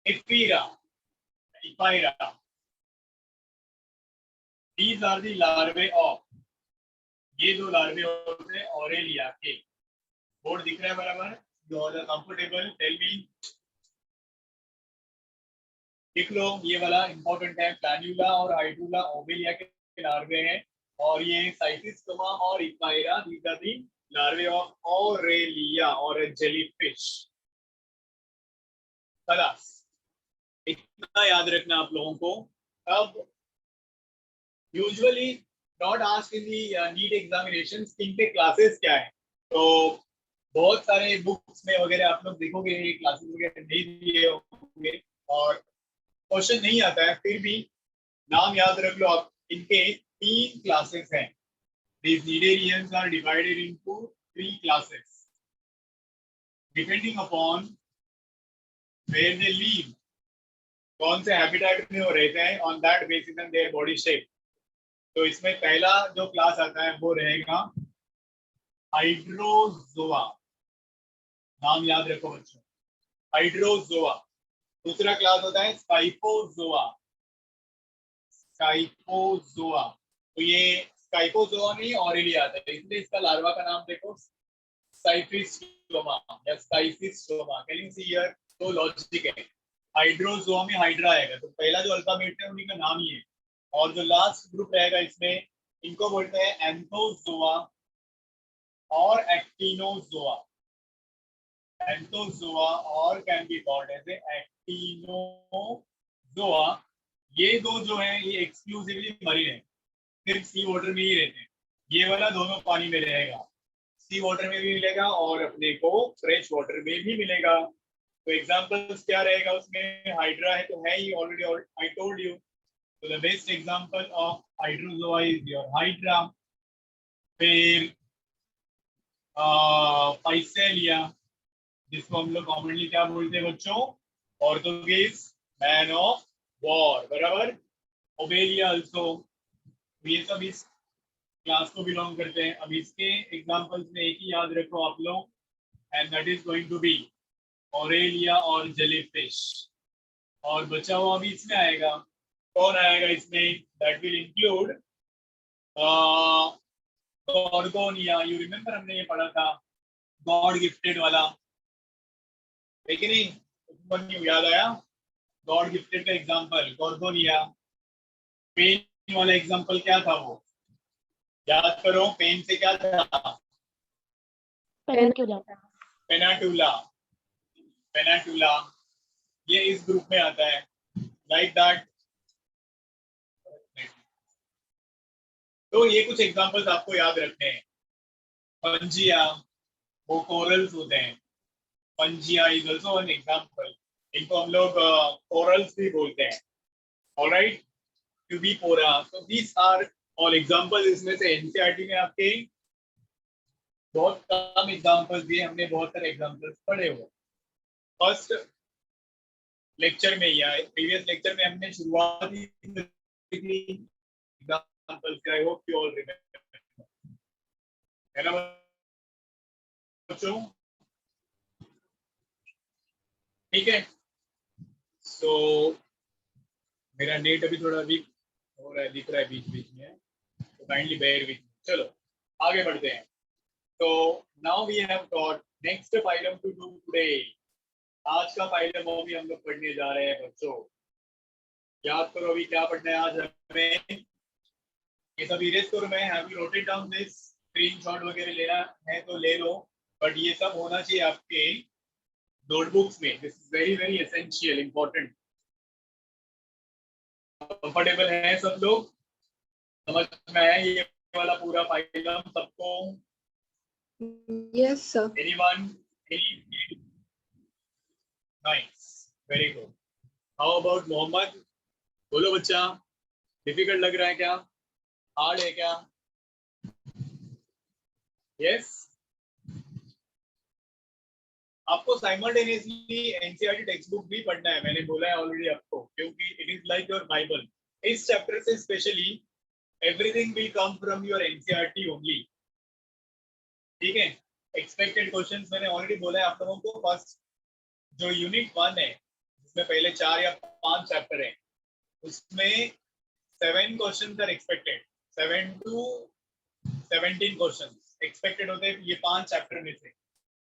ephyra, ephyra. These are the larvae of, ये दो लार्वे होते हैं ऑरेलिया के। बोर्ड दिख रहा है बराबर? You are comfortable? Tell me. लिख लो, ये वाला इंपॉर्टेंट है। प्लान्यूला और हाइड्रूला ओबेलिया के लार्वे हैं और ये साइक्रिस्टोमा और ephyra, these are the larvae of aurelia और जेलीफिश। खलास, इतना याद रखना आप लोगों को। अब usually not asked in the NEET examinations इनके क्लासेस क्या है। तो बहुत सारे बुक्स में वगैरह आप लोग देखोगे क्लासेस वगैरह नहीं दिए होंगे और क्वेश्चन नहीं आता है, फिर भी नाम याद रख लो आप। इनके 3 क्लासेस हैं। These cnidarians are divided into 3 classes depending upon where they live, कौन से हैबिटेट में वो रहते हैं, on that basis and their body shape। तो इसमें पहला जो क्लास आता है वो रहेगा हाइड्रोजोआ। नाम याद रखो बच्चों, हाइड्रोजोआ। दूसरा क्लास होता है स्काइपोजोआ, स्काइपोजोआ। तो ये स्काइपोजोआ नहीं ऑरेलिया आता है, इसलिए इसका लार्वा का नाम देखो साइक्रिस्टोमा या scyphistoma. Can you see here? तो लॉजिक है। हाइड्रोजोआ में हाइड्रा आएगा, तो पहला जो अल्फाबेट है उन्हीं का नाम ही है, और जो लास्ट ग्रुप रहेगा इसमें इनको बोलते हैं एंथोजोआ और एक्टिनोजोआ। एंथोजोआ और कैन बी कॉल्ड एज एक्टिनोजोआ। ये दो जो है ये एक्सक्लूसिवली मरीन है, सिर्फ सी वाटर में ही रहते हैं। ये वाला दोनों पानी में रहेगा, सी वाटर में भी मिलेगा और अपने को फ्रेश वाटर में भी मिलेगा। तो एग्जांपल्स क्या रहेगा उसमें, हाइड्रा है तो है ही ऑलरेडी, आई टोल्ड यू। तो the best example of Hydrozoa is your hydra. फिर फाइसेलिया, जिसको हम लोग कॉमनली क्या बोलते हैं बच्चों, पोर्तुगीज मैन ऑफ वॉर, बराबर। ओबेलिया अल्सो, ये सब इस क्लास को बिलोंग करते हैं। अब इसके एग्जांपल्स में एक ही याद रखो आप लोग, and that is going to be aurelia और जेलीफिश। और बचा हुआ भी इसमें आएगा, कौन आएगा इसमें, that will include gorgonia. You remember हमने ये पढ़ा था, गॉड गिफ्टेड वाला, है कि नहीं, याद आया? गॉड गिफ्टेड का एग्जांपल गॉर्गोनिया। पेन वाला एग्जांपल क्या था वो, याद करो, पेन से क्या था, पेनाटुला। पेनाटुला। पेनाटुला ये इस ग्रुप में आता है, लाइक दैट। तो ये कुछ एग्जांपल्स आपको याद रखने हैं। पंजिया, वो कोरल्स होते हैं, पंजिया इज आल्सो एन एग्जांपल। इनको हम लोग कोरल्स भी बोलते हैं, ऑलराइट, ट्यूबिपोरा। तो दीस आर ऑल एग्जांपल्स। इसमें से एनसीईआरटी में आपके बहुत कम एग्जांपल्स दिए, हमने बहुत सारे एग्जांपल्स पढ़े हुए फर्स्ट लेक्चर में या प्रीवियस लेक्चर में। हमने शुरुआत ही एग्जांपल्स से, आई होप यू ऑल रिमेंबर, है ना बच्चों? ठीक है, सो मेरा नेट अभी थोड़ा वीक हो रहा है, दिख रहा है बीच बीच में, तो काइंडली बेयर विथ। चलो आगे बढ़ते हैं। तो now we have got next phylum to do today. आज का फाइलम अभी हम लोग पढ़ने जा रहे हैं बच्चों। याद करो अभी क्या पढ़ना है आज हमें, ये सब इरेज करो। मैं have you noted down this, screenshot वगैरह लेना है तो ले लो, बट ये सब होना चाहिए आपके नोटबुक्स में। This is very very essential important. Comfortable है सब लोग, समझ में आया ये वाला पूरा फाइलम सबको? Yes, sir. Anyone? Nice, very good. How about Mohammad, बोलो बच्चा, डिफिकल्ट लग रहा है क्या, हार्ड है क्या? यस, आपको साइमल्टेनियसली एनसीईआरटी टेक्स्ट बुक भी पढ़ना है, मैंने बोला है ऑलरेडी आपको, क्योंकि it is like your Bible. इस चैप्टर से specially everything will come from your NCERT only, ठीक है? एक्सपेक्टेड क्वेश्चंस मैंने ऑलरेडी बोला है आप लोगों को। फर्स्ट जो यूनिट 1 है, जिसमें पहले 4 या 5 चैप्टर है, उसमें 7 questions are expected. 7 to 17 questions expected होते हैं ये 5 चैप्टर में से।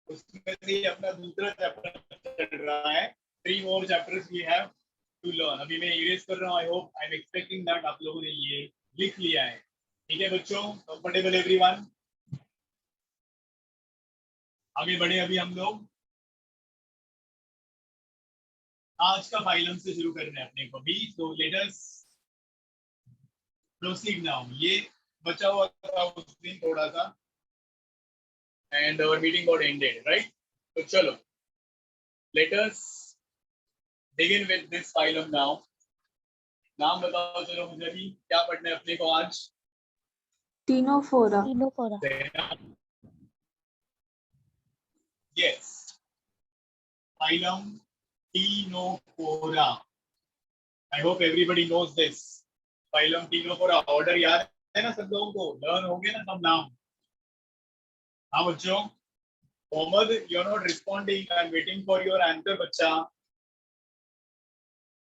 उसमें से अपना दूसरा चैप्टर चल रहा है, 3 more chapters we have to learn। अभी मैं इरेज कर रहा हूँ, I hope I am expecting that आप लोगों ने ये लिख लिया है। ठीक है बच्चों, कंफर्टेबल एवरीवन? आगे बढ़े अभी हम लोग, आज का फाइलम से शुरू करना है अपने को भी, तो लेट अस प्रोसीड नाउ। ये बचा हुआ था उस दिन थोड़ा सा, and our meeting got ended, right? तो चलो let us begin with this phylum now. नाम बताओ चलो मुझे भी, क्या पढ़ना है अपने को आज? Ctenophora. इनोफोरा। Yes, phylum Ctenophora. I hope everybody knows this. Phylum Ctenophora. Order याद है ना सब लोगों को, लर्न हो गए ना सब नाम? हाँ बच्चों, Mohammed you are not responding, I am waiting for your answer बच्चा।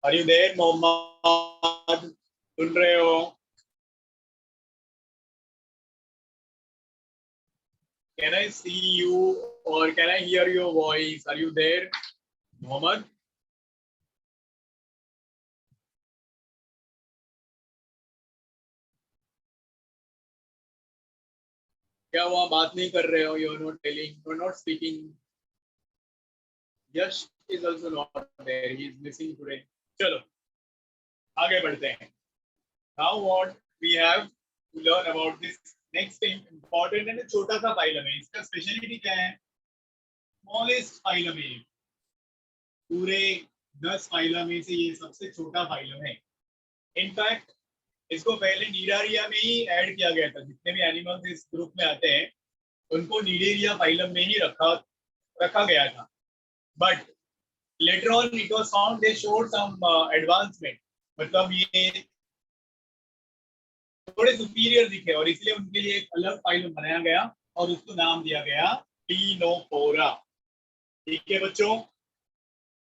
Are you there Mohammed? सुन रहे हो? Can I see you or can I hear your voice? Are you there, Mohammed? क्या हुआ, बात नहीं कर रहे हो? You are not telling, you are not speaking. Yash is also not there, he is missing today. चलो आगे बढ़ते हैं. Now what we have to learn about this next important है ना, छोटा सा फाइलम है. इसका स्पेशलिटी क्या है? स्मॉलेस्ट फाइलम है. पूरे 10 फाइलम में से ये सबसे छोटा फाइलम है. इनफैक्ट इसको पहले नीडारिया में ही ऐड किया गया था. जितने भी एनिमल्स इस ग्रुप में आते हैं उनको नीडेरिया फाइलम में ही रखा गया था. But later on it was found they showed some advancement. मतलब ये थोड़े सुपीरियर दिखे और इसलिए उनके लिए एक अलग फाइलम बनाया गया और उसको नाम दिया गया टीनोफोरा. ठीक है बच्चों,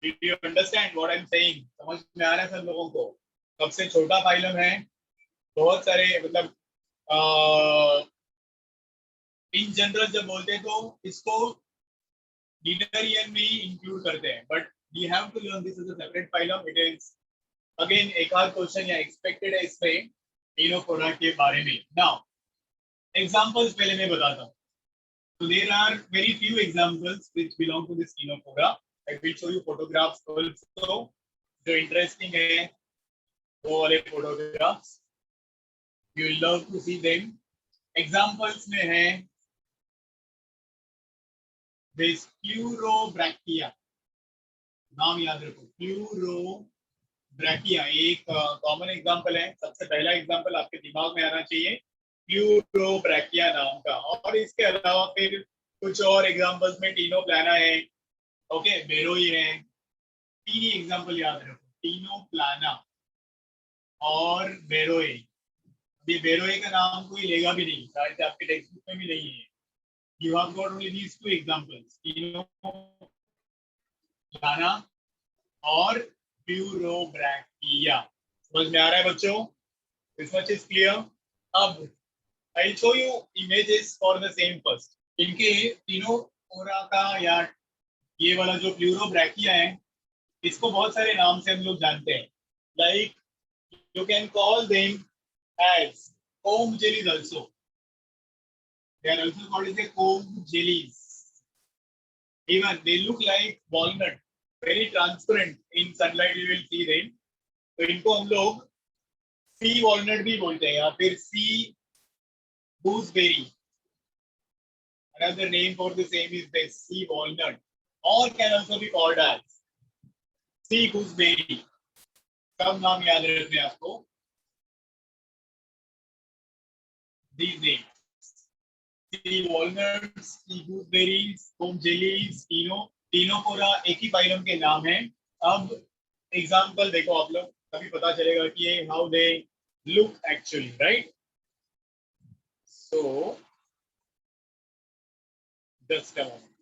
did you understand what I am saying? समझ में आ रहा है सब लोगों को? सबसे छोटा फाइलम है. बहुत सारे मतलब इन जनरल जब बोलते हैं तो इसको नीडरियन में ही इंक्लूड करते हैं. But we have to learn this is a separate phylum. It is again एक आध क्वेश्चन या एक्सपेक्टेड है इसमें टीनोफोरा के बारे में. नाउ एग्जांपल्स पहले मैं बताता हूँ. So there are very few examples which belong to this Enophora. I will show you photographs also. जो interesting है वो वाले photographs. You will love to see them. Examples में है this Pleurobrachia. नाम याद रखो, Pleurobrachia एक कॉमन एग्जाम्पल है. सबसे पहला एग्जाम्पल आपके दिमाग में आना चाहिए प्लूरोब्रैकिया नाम का. और इसके अलावा फिर कुछ और एग्जांपल्स में टीनोप्लाना है, ओके, बेरोई है. तीन ही एग्जांपल याद रखो, टीनोप्लाना और बेरोई. अभी बेरोई का नाम कोई लेगा भी नहीं, शायद आपके टेक्स्ट बुक में भी नहीं है. You have got only these two examples, ctenoplana और प्लूरोब्रैकिया. समझ में आ रहा है बच्चों? This much is clear. अब I'll show you images for the same first. इनके तीनों ओरा का या ये वाला जो प्लूरोब्रैकिया है इसको बहुत सारे नाम से हम लोग जानते हैं. Like you can call them as comb jellies also. They are also called as the comb jellies. Even they look like walnut, very transparent. In sunlight you will see them. तो इनको हम लोग सी वॉलनट भी बोलते हैं या फिर सी gooseberry. Another name for the same is the sea walnut, or can also be called as sea gooseberry. सब नाम याद रखने आपको. These names: sea walnuts, sea gooseberries, comb jellies, Ctenophora एक ही फाइलम के नाम है. अब एग्जाम्पल देखो आप लोग, तभी पता चलेगा कि ये how they look actually, right? So just a moment.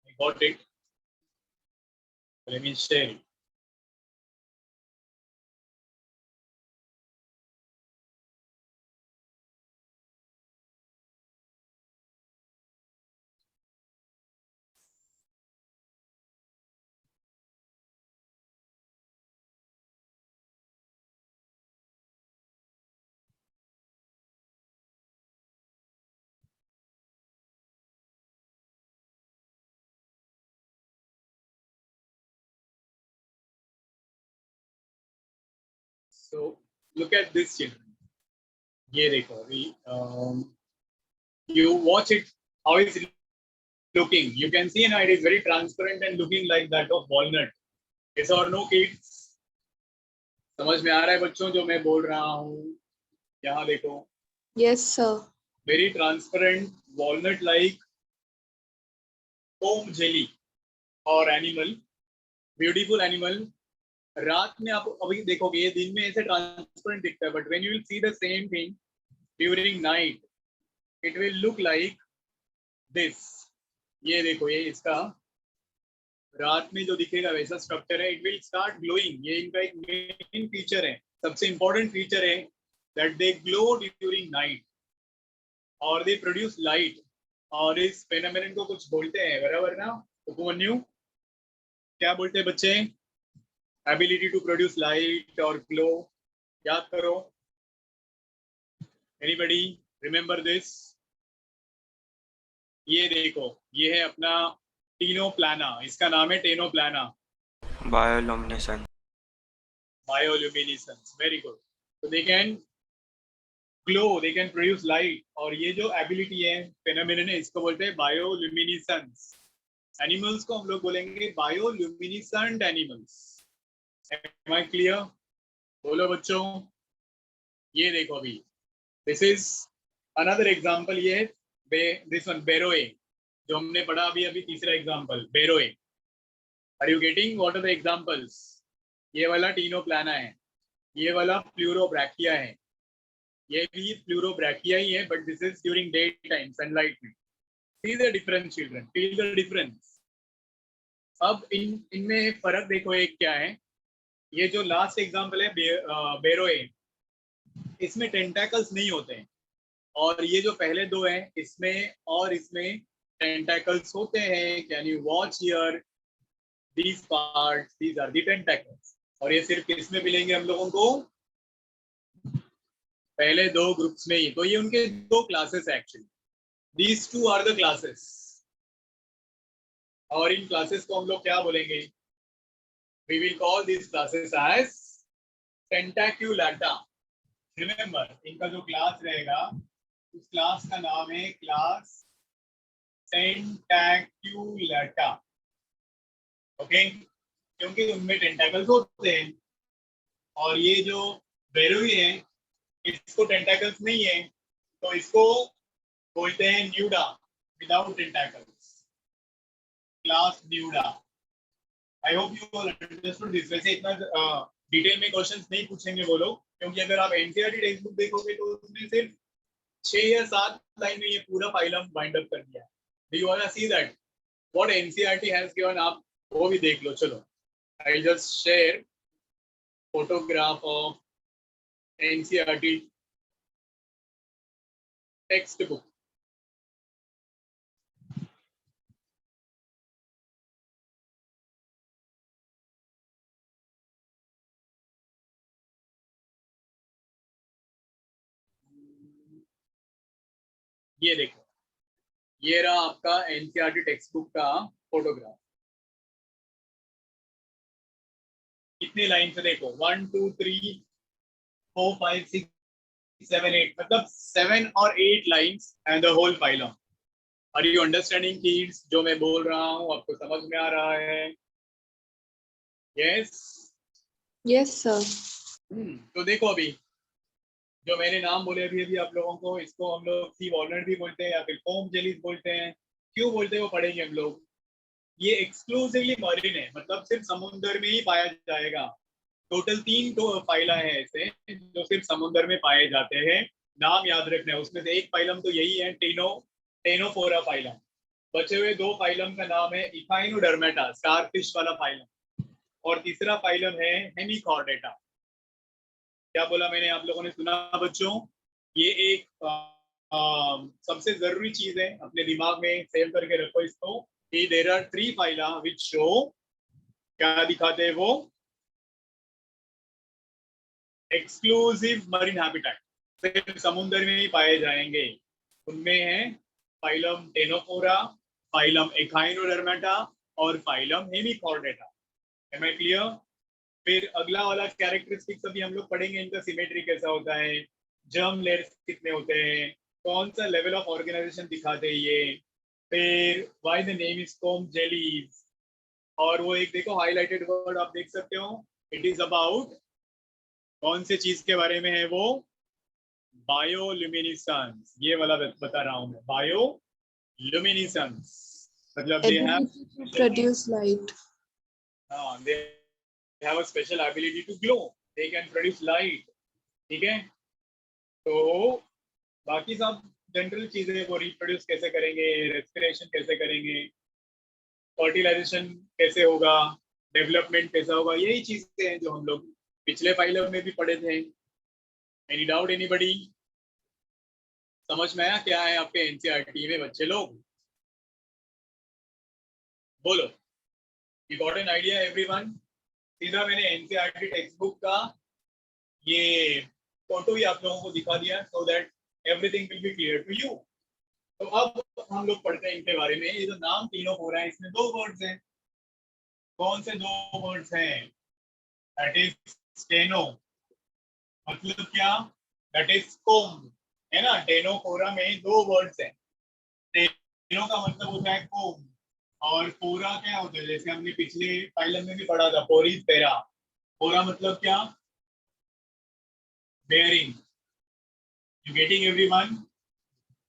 I got it. Let me share it. So look at this children. ये देखो अभी you watch it. How is it looking? You can see now it is very transparent and looking like that of walnut. Yes or no kids? समझ में आ रहा है बच्चों जो मैं बोल रहा हूँ? यहाँ देखो. Yes, sir. Very transparent walnut like comb jelly or animal. Beautiful animal. रात में आप अभी देखोगे ये दिन में ऐसे ट्रांसपेरेंट दिखता है, but when you will see the same thing during night it will look like this. ये देखो, ये इसका रात में जो दिखेगा वैसा स्ट्रक्चर है. It will start glowing. ये इनका एक मेन फीचर है, सबसे इंपॉर्टेंट फीचर है that they glow during night और दे प्रोड्यूस लाइट. और इस फेनोमेनन को कुछ बोलते हैं बराबर ना उपमन्यु? क्या बोलते हैं बच्चे? ability to produce light or glow. याद करो. Anybody remember this? ये देखो, ये है अपना टीनोप्लाना, इसका नाम है ctenoplana, bioluminescence. Bioluminescence, very good. तो they can glow, they can produce light, और ये जो एबिलिटी है, फेनोमेनन है, इसको बोलते हैं बायोल्यूमिनेसेंस। एनिमल्स को हम लोग बोलेंगे bioluminescent animals. Am I clear? बोलो बच्चों। ये देखो अभी, दिस इज अनदर एग्जांपल, ये दिस वन बेरोए, जो हमने पढ़ा अभी अभी, तीसरा example beroe. Are you getting what are the examples? ये वाला टीनोप्लाना है, ये वाला प्लूरोब्रैकिया है, ये भी प्लूरोब्रैकिया ही है, but this is during daytime sunlight में। See the difference children, feel the difference. अब इनमें फर्क देखो, एक क्या है, ये जो लास्ट एग्जांपल है बेरोए, इसमें टेंटाकल्स नहीं होते हैं, और ये जो पहले दो हैं, इसमें और इसमें टेंटाकल्स होते हैं। Can you watch here these parts, these are the tentacles। और ये सिर्फ किसमें मिलेंगे हम लोगों को? पहले दो ग्रुप्स में ही। तो ये उनके दो क्लासेस है actually, these two are the classes। और इन क्लासेस को हम लोग क्या बोलेंगे? we will call these classes as tentaculata। Remember, इनका जो क्लास रहेगा, उस क्लास का नाम है क्लास टेंटाक्यूलाटा। ओके, क्योंकि उनमें टेंटाकल्स होते हैं, और ये जो बेरुई है, इसको टेंटाकल्स नहीं है, तो इसको बोलते हैं nuda, without tentacles, class nuda. I hope you all understood this. वैसे इतना डिटेल में क्वेश्चंस नहीं पूछेंगे वो लोग, क्योंकि अगर आप एनसीईआरटी टेक्स्ट बुक देखोगे तो उसमें सिर्फ 6 या 7 लाइन में ये पूरा फाइलम बाइंड अप कर दिया है। Do you want to see that what NCERT has given? आप वो भी देख लो। चलो, I just share photograph of NCERT textbook। ये देखो, ये रहा आपका एनसीईआरटी टेक्स्ट बुक का फोटोग्राफ। कितने लाइन से देखो, 1 2 3 4 5 6 7 8, मतलब 7 और 8 lines and the whole phylum. Are you understanding kids? जो मैं बोल रहा हूँ आपको समझ में आ रहा है? Yes Yes, sir. तो देखो अभी, जो मैंने नाम बोले अभी अभी आप लोगों को, इसको हम लोग सी वॉलनट भी बोलते हैं, या फिर फोम जेलीज बोलते हैं। क्यों बोलते हैं वो पढ़ेंगे हम लोग। ये एक्सक्लूसिवली मरीन है, मतलब सिर्फ समुद्र में ही पाया जाएगा। टोटल 3 तो फाइला है ऐसे जो सिर्फ समुद्र में पाए जाते हैं। नाम याद रखना है, उसमें से एक फाइलम तो यही है, टेनोफोरा फाइलम। बचे हुए 2 फाइलम का नाम है इकाइनोडर्मेटा, स्टारफिश वाला फाइलम, और तीसरा फाइलम है हेमिकॉर्डेटा। क्या बोला मैंने? आप लोगों ने सुना बच्चों? ये एक सबसे जरूरी चीज है, अपने दिमाग में सेव करके रखो इसको, कि there are 3 phyla which show, क्या दिखाते हैं वो? एक्सक्लूसिव मरीन हैबिटेट, सिर्फ समुद्र में ही पाए जाएंगे। उनमें है फाइलम टेनोफोरा, फाइलम एकाइनोडर्मेटा और phylum Hemichordata. Am I clear? फिर अगला वाला कैरेक्टरिस्टिक्स अभी हम लोग पढ़ेंगे, इनका सिमेट्री कैसा होता है, जर्म लेयर्स कितने होते हैं, कौन सा लेवल ऑफ ऑर्गेनाइजेशन दिखाते हैं ये, फिर why the name is foam jellies. और वो एक देखो हाईलाइटेड वर्ड आप देख सकते हो, इट इज अबाउट कौन से चीज के बारे में है वो? बायोल्यूमिनेसेंस। ये वाला बता रहा हूं मैं, बायोल्यूमिनेसेंस, मतलब they have Ability to produce light. they have a special ability to glow, they can produce light। ठीक है, तो बाकी सब जनरल चीजें, वो रिप्रोड्यूस कैसे करेंगे, रेस्पिरेशन कैसे करेंगे, फर्टिलाइजेशन कैसे होगा, डेवलपमेंट कैसा होगा, यही चीजें हैं जो हम लोग पिछले फाइलम में भी पढ़े थे। Any doubt anybody? समझ में आया क्या है आपके एनसीईआरटी में बच्चे लोग? बोलो, you got an idea everyone? सीधा मैंने एनसीईआरटी टेक्स्ट बुक का ये फोटो ही आप लोगों को दिखा दिया, so that everything will be clear to you. तो अब हम लोग पढ़ते हैं इनके बारे में। ये जो नाम तीनों हो रहा है इसमें दो वर्ड्स हैं। कौन से दो वर्ड्स हैं? दैट इज स्टेनो, मतलब क्या? दैट इज कोम, है ना। टेनोफोरा में दो वर्ड्स हैं। टेनो का मतलब होता है कोम, और फोरा क्या होता है? जैसे हमने पिछले फाइल में भी पढ़ा था, फोरिस पेरा। फोरा मतलब क्या? बेयरिंग। You getting everyone?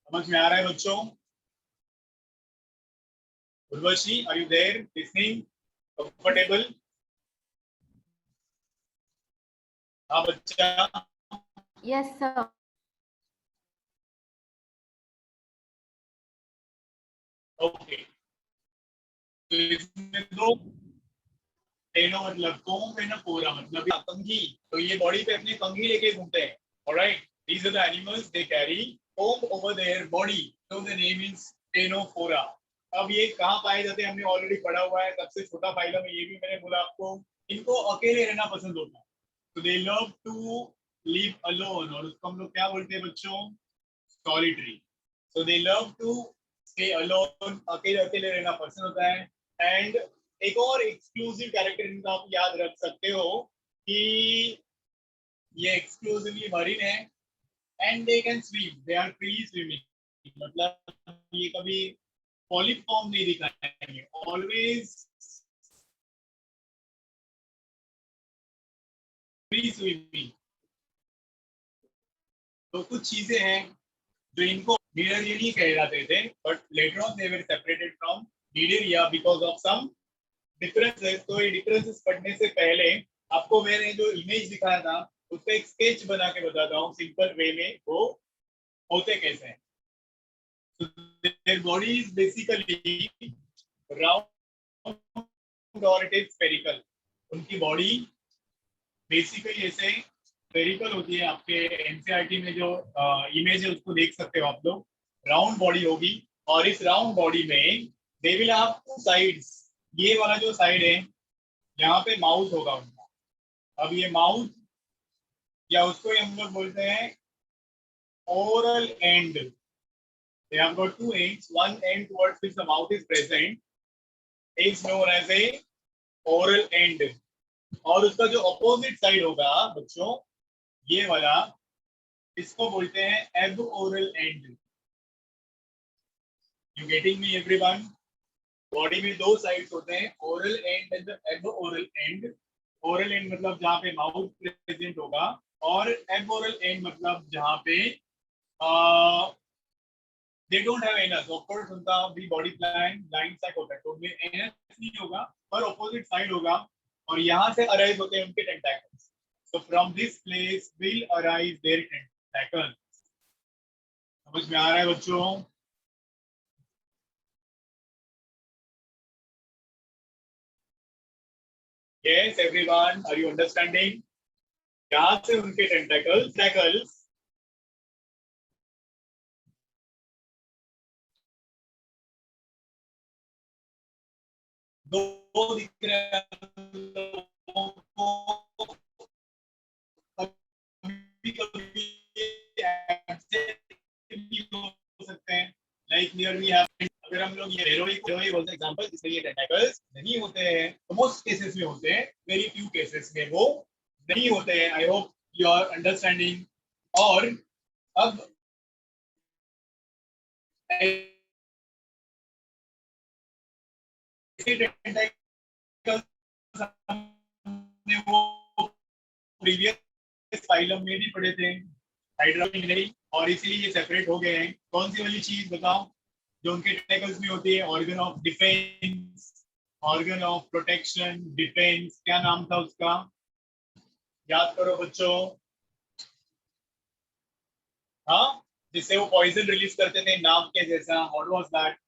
समझ में आ रहा है बच्चों? Urvashi, are you there listening? Comfortable? हाँ बच्चा। Yes, sir. ओके, तो इसमें दो, टेनो मतलब कोम, टेनोफोरा मतलब कंघी। तो ये बॉडी पे अपनी कंघी लेके घूमते हैं। Alright, these are the animals, they carry comb over their body, so the name is Ctenophora. अब ये कहाँ पाए जाते हैं हमने ऑलरेडी पढ़ा हुआ है, सबसे छोटा फाइलम में। ये भी मैंने बोला आपको, इनको अकेले रहना पसंद होता है। तो they love to live alone, और उसको हम लोग क्या बोलते हैं बच्चों? Solitary. So they love to stay alone, अकेले अकेले रहना पसंद होता है। एंड एक और एक्सक्लूसिव कैरेक्टर इनका आप याद रख सकते हो कि ये एक्सक्लूसिवली मरीन है, and they can swim, they are free swimming. मतलब ये कभी पॉलिप फॉर्म नहीं दिखाएंगे, ऑलवेज फ्री स्विमिंग। तो कुछ चीजें हैं जो इनको नीडरिया कहे जाते थे, but later on they were separated from cnidaria because of some differences. तो ये डिफरेंसेस पढ़ने से पहले आपको मैंने जो इमेज दिखाया था उसका एक स्केच बना के बताता हूँ सिंपल वे में, वो होते कैसे हैं। So their body is basically round or it is spherical. उनकी बॉडी बेसिकली ऐसे स्फेरिकल होती है। आपके एनसीईआरटी में जो इमेज है उसको देख सकते हो आप लोग। राउंड बॉडी होगी, और इस राउंड बॉडी में they will have two sides. ये वाला जो साइड है यहाँ पे माउथ होगा उनका। अब ये माउथ, या उसको हम लोग बोलते हैं oral and. They have got two ends. One end towards which the mouth is present is known as a oral end. और उसका जो opposite side होगा बच्चों, ये वाला, इसको बोलते हैं ab oral end. You getting me everyone? Body में दो साइड्स होते हैं, oral and and ab oral end. Oral and मतलब जहाँ पे माउथ प्रेजेंट होगा, और ab oral end मतलब जहाँ पे they don't have anus, of course उनका भी बॉडी प्लान लाइन साइड होता है, तो उनमें anus नहीं होगा पर ऑपोजिट साइड होगा, और यहाँ से अराइज होते हैं उनके tentacles. so from this place will arise their tentacles. समझ में आ रहा है बच्चों? yes everyone, are you understanding? यहाँ से उनके टेंटाकल्स दो दिख रहे हैं हो सकते हैं। लाइक नियर वी हैव, अगर हम लोग ये हेरोइक बोलते हैं एग्जांपल, जिसमें ये टेंटाकल्स नहीं होते हैं, तो मोस्ट केसेस में होते हैं, वेरी फ्यू केसेस में वो नहीं होते हैं। I hope you are understanding. और अब वो प्रीवियस फाइलम में भी पढ़े थे, हाइड्रा नहीं, और इसीलिए ये सेपरेट हो गए हैं। कौन सी वाली चीज बताओ जो उनके टेंटाकल्स में होती है? Organ of defence, organ of protection, defence, क्या नाम था उसका? याद करो बच्चों। हाँ, जिससे वो पॉइजन रिलीज करते थे नाम के जैसा, व्हाट वाज दैट?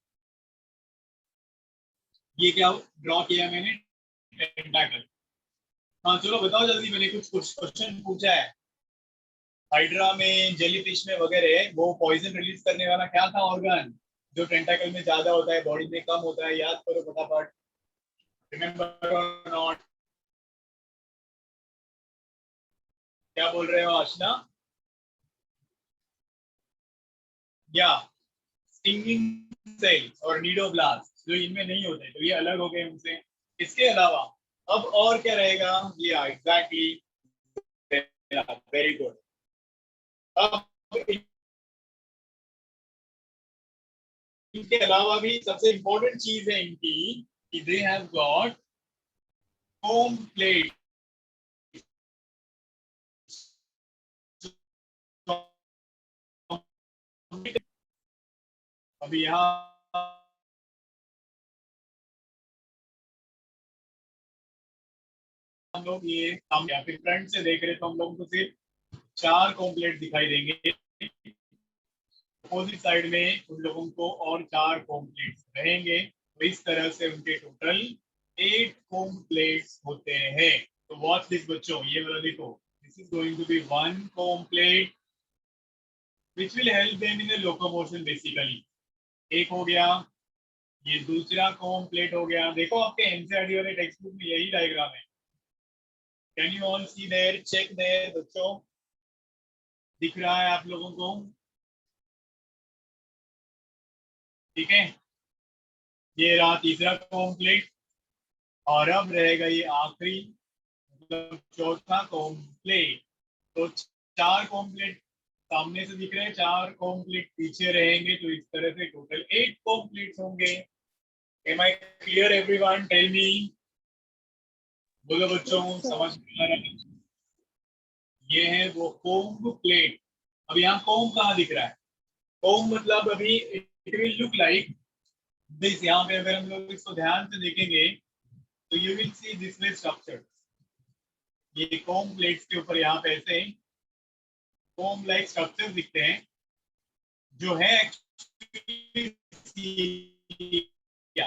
ये क्या ड्रॉ किया मैंने? टेंटाकल। हाँ चलो बताओ जल्दी, मैंने कुछ क्वेश्चन पूछा है। हाइड्रा में, जेलीफिश में वगैरह वो पॉइजन रिलीज करने वाला क्या था ऑर्गन, जो टेंटाकल में ज्यादा होता है बॉडी में कम होता है? याद करो फटाफट, रिमेम्बर और नॉट? क्या बोल रहे हो आशना? या स्टिंगिंग सेल्स और नीडोब्लास्ट जो इनमें नहीं होते, तो ये अलग हो गए उनसे। इसके अलावा अब और क्या रहेगा? ये एग्जैक्टली, वेरी गुड। अब इनके अलावा भी सबसे इंपॉर्टेंट चीज है इनकी कि दे हैव गॉट होम प्लेट। अभी यहाँ हम लोग ये हम या फिर फ्रंट से देख रहे तो हम लोग को सिर्फ 4 कॉम्प्लेट दिखाई देंगे। अपोजिट साइड में उन लोगों को और 4 कॉम्प्लेट्स रहेंगे। तो इस तरह से उनके टोटल 8 कॉम्प्लेट्स होते हैं। तो वॉच दिस बच्चों, ये वाला देखो, this is going to be 1 comb plate which will help them in the locomotion basically। एक हो गया, ये दूसरा कॉम्प्लेट हो गया। देखो आपके एनसीईआरटी वाले टेक्स्ट बुक में यही डायग्राम है। Can you all see there, check there बच्चों, दिख रहा है आप लोगों को? ठीक है, ये रहा तीसरा कॉम्प्लेट। और अब रहेगा ये आखिरी, मतलब चौथा कॉम्प्लेट। तो 4 कॉम्प्लेट सामने से दिख रहे हैं, 4 कॉम्प्लेट पीछे रहेंगे। तो इस तरह से टोटल 8 कॉम्प्लेट्स होंगे। Am I clear everyone? Tell me, बोलो बच्चों, Yes, sir. समझ में आ रहा है? ये है वो कोम्ब प्लेट। अब यहाँ कोम्ब कहाँ दिख रहा है? कोम्ब मतलब अभी it will look like this. यहाँ पे अगर हम लोग इसको ध्यान से देखेंगे तो you will see this way structure. ये कोम्ब प्लेट्स के ऊपर यहाँ पे ऐसे कोम्ब लाइक स्ट्रक्चर दिखते हैं, जो है क्या,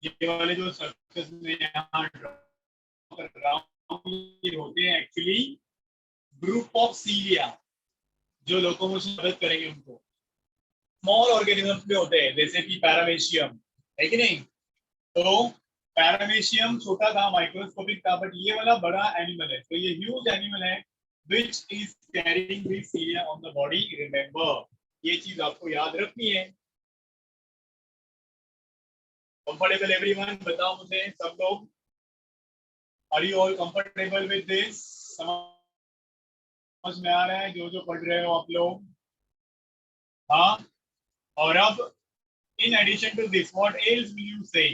ये वाले जो स्ट्रक्चर्स में यहाँ ड्रॉ कर रहा हूँ, ये होते हैं एक्चुअली ग्रुप ऑफ सीलिया, जो लोकोमोशन में मदद करेंगे उनको। स्मॉल ऑर्गेनिजम्स में होते हैं, जैसे कि पैरामेशियम, है कि नहीं? तो पैरामेशियम छोटा था, माइक्रोस्कोपिक था, बट ये वाला बड़ा एनिमल है। तो ये ह्यूज एनिमल है which is carrying this cilia on the body। remember, ये चीज आपको याद रखनी है। Comfortable everyone? बताओ मुझे सब लोग, are you all comfortable with this? समझ में आ रहा है जो जो पढ़ रहे हो आप लोग? हाँ। और अब in addition to this what else will you say?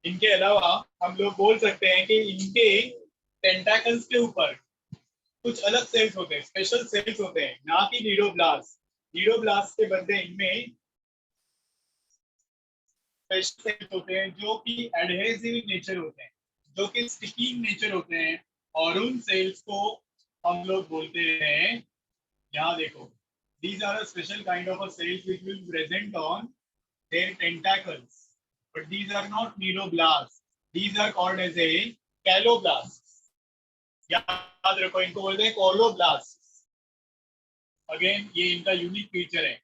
इनके अलावा हम लोग बोल सकते हैं कि इनके टेंटाकल्स के ऊपर कुछ अलग सेल्स होते हैं, स्पेशल सेल्स होते हैं, ना कि नीडोब्लास्ट। नीडोब्लास्ट के बदले इनमें स्पेशल सेल्स होते हैं जो कि एडहेसिव नेचर होते हैं, जो कि स्टिकी नेचर होते हैं। और उन सेल्स को हम लोग बोलते हैं, यहाँ देखो, these are a special kind of a cells which will present on their tentacles, but these are not neuroblasts, these are called as a caloblasts। याद रखो, इनको बोलते हैं कोलोब्लास्ट। अगेन ये इनका यूनिक फीचर है,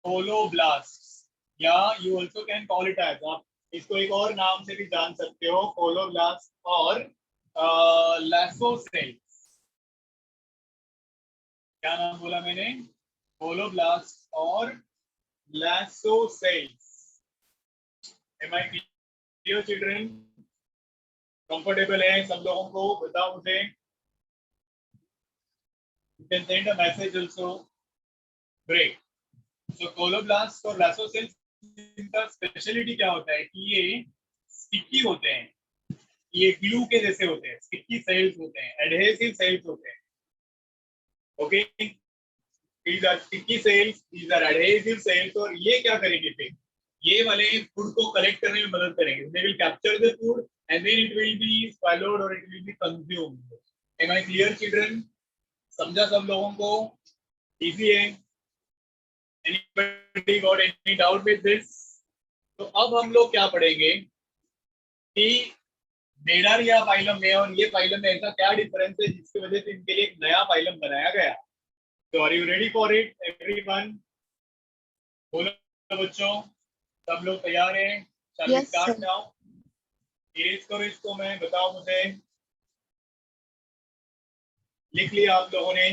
कोलोब्लास्ट, या you also can call it as, आप इसको एक और नाम से भी जान सकते हो, कोलोब्लास्ट और लैसो सेल्स। क्या नाम बोला मैंने? कोलोब्लास्ट और lasso cells. Am I clear children? Comfortable है सब लोगों को? बताओ मुझे। You can send a message also. Great. So colloblast और लैसो सेल्स, इनका स्पेशलिटी क्या होता है कि ये स्टिकी होते हैं, ये ग्लू के जैसे होते हैं, स्टिकी सेल्स होते हैं, एडहेसिव सेल्स होते हैं। Okay, these are sticky cells, these are adhesive cells। और ये क्या करेंगे फिर? ये वाले फूड को कलेक्ट करने में मदद करेंगे। They will capture the food and then it will be swallowed or it will be consumed। Am I clear children? समझा सब लोगों को? इजी है? Anybody got any doubt with this? तो अब हम लोग क्या पढ़ेंगे कि मेडारिया फाइलम में और ये फाइलम में ऐसा क्या डिफरेंस है जिसकी वजह से इनके लिए एक नया फाइलम बनाया गया। तो are you ready for it everyone? बोलो बच्चों, सब लोग तैयार हैं? Shall we Yes, start sir. now? Erase करो इसको, मैं बताओ मुझे, लिख लिया आप लोगों ने?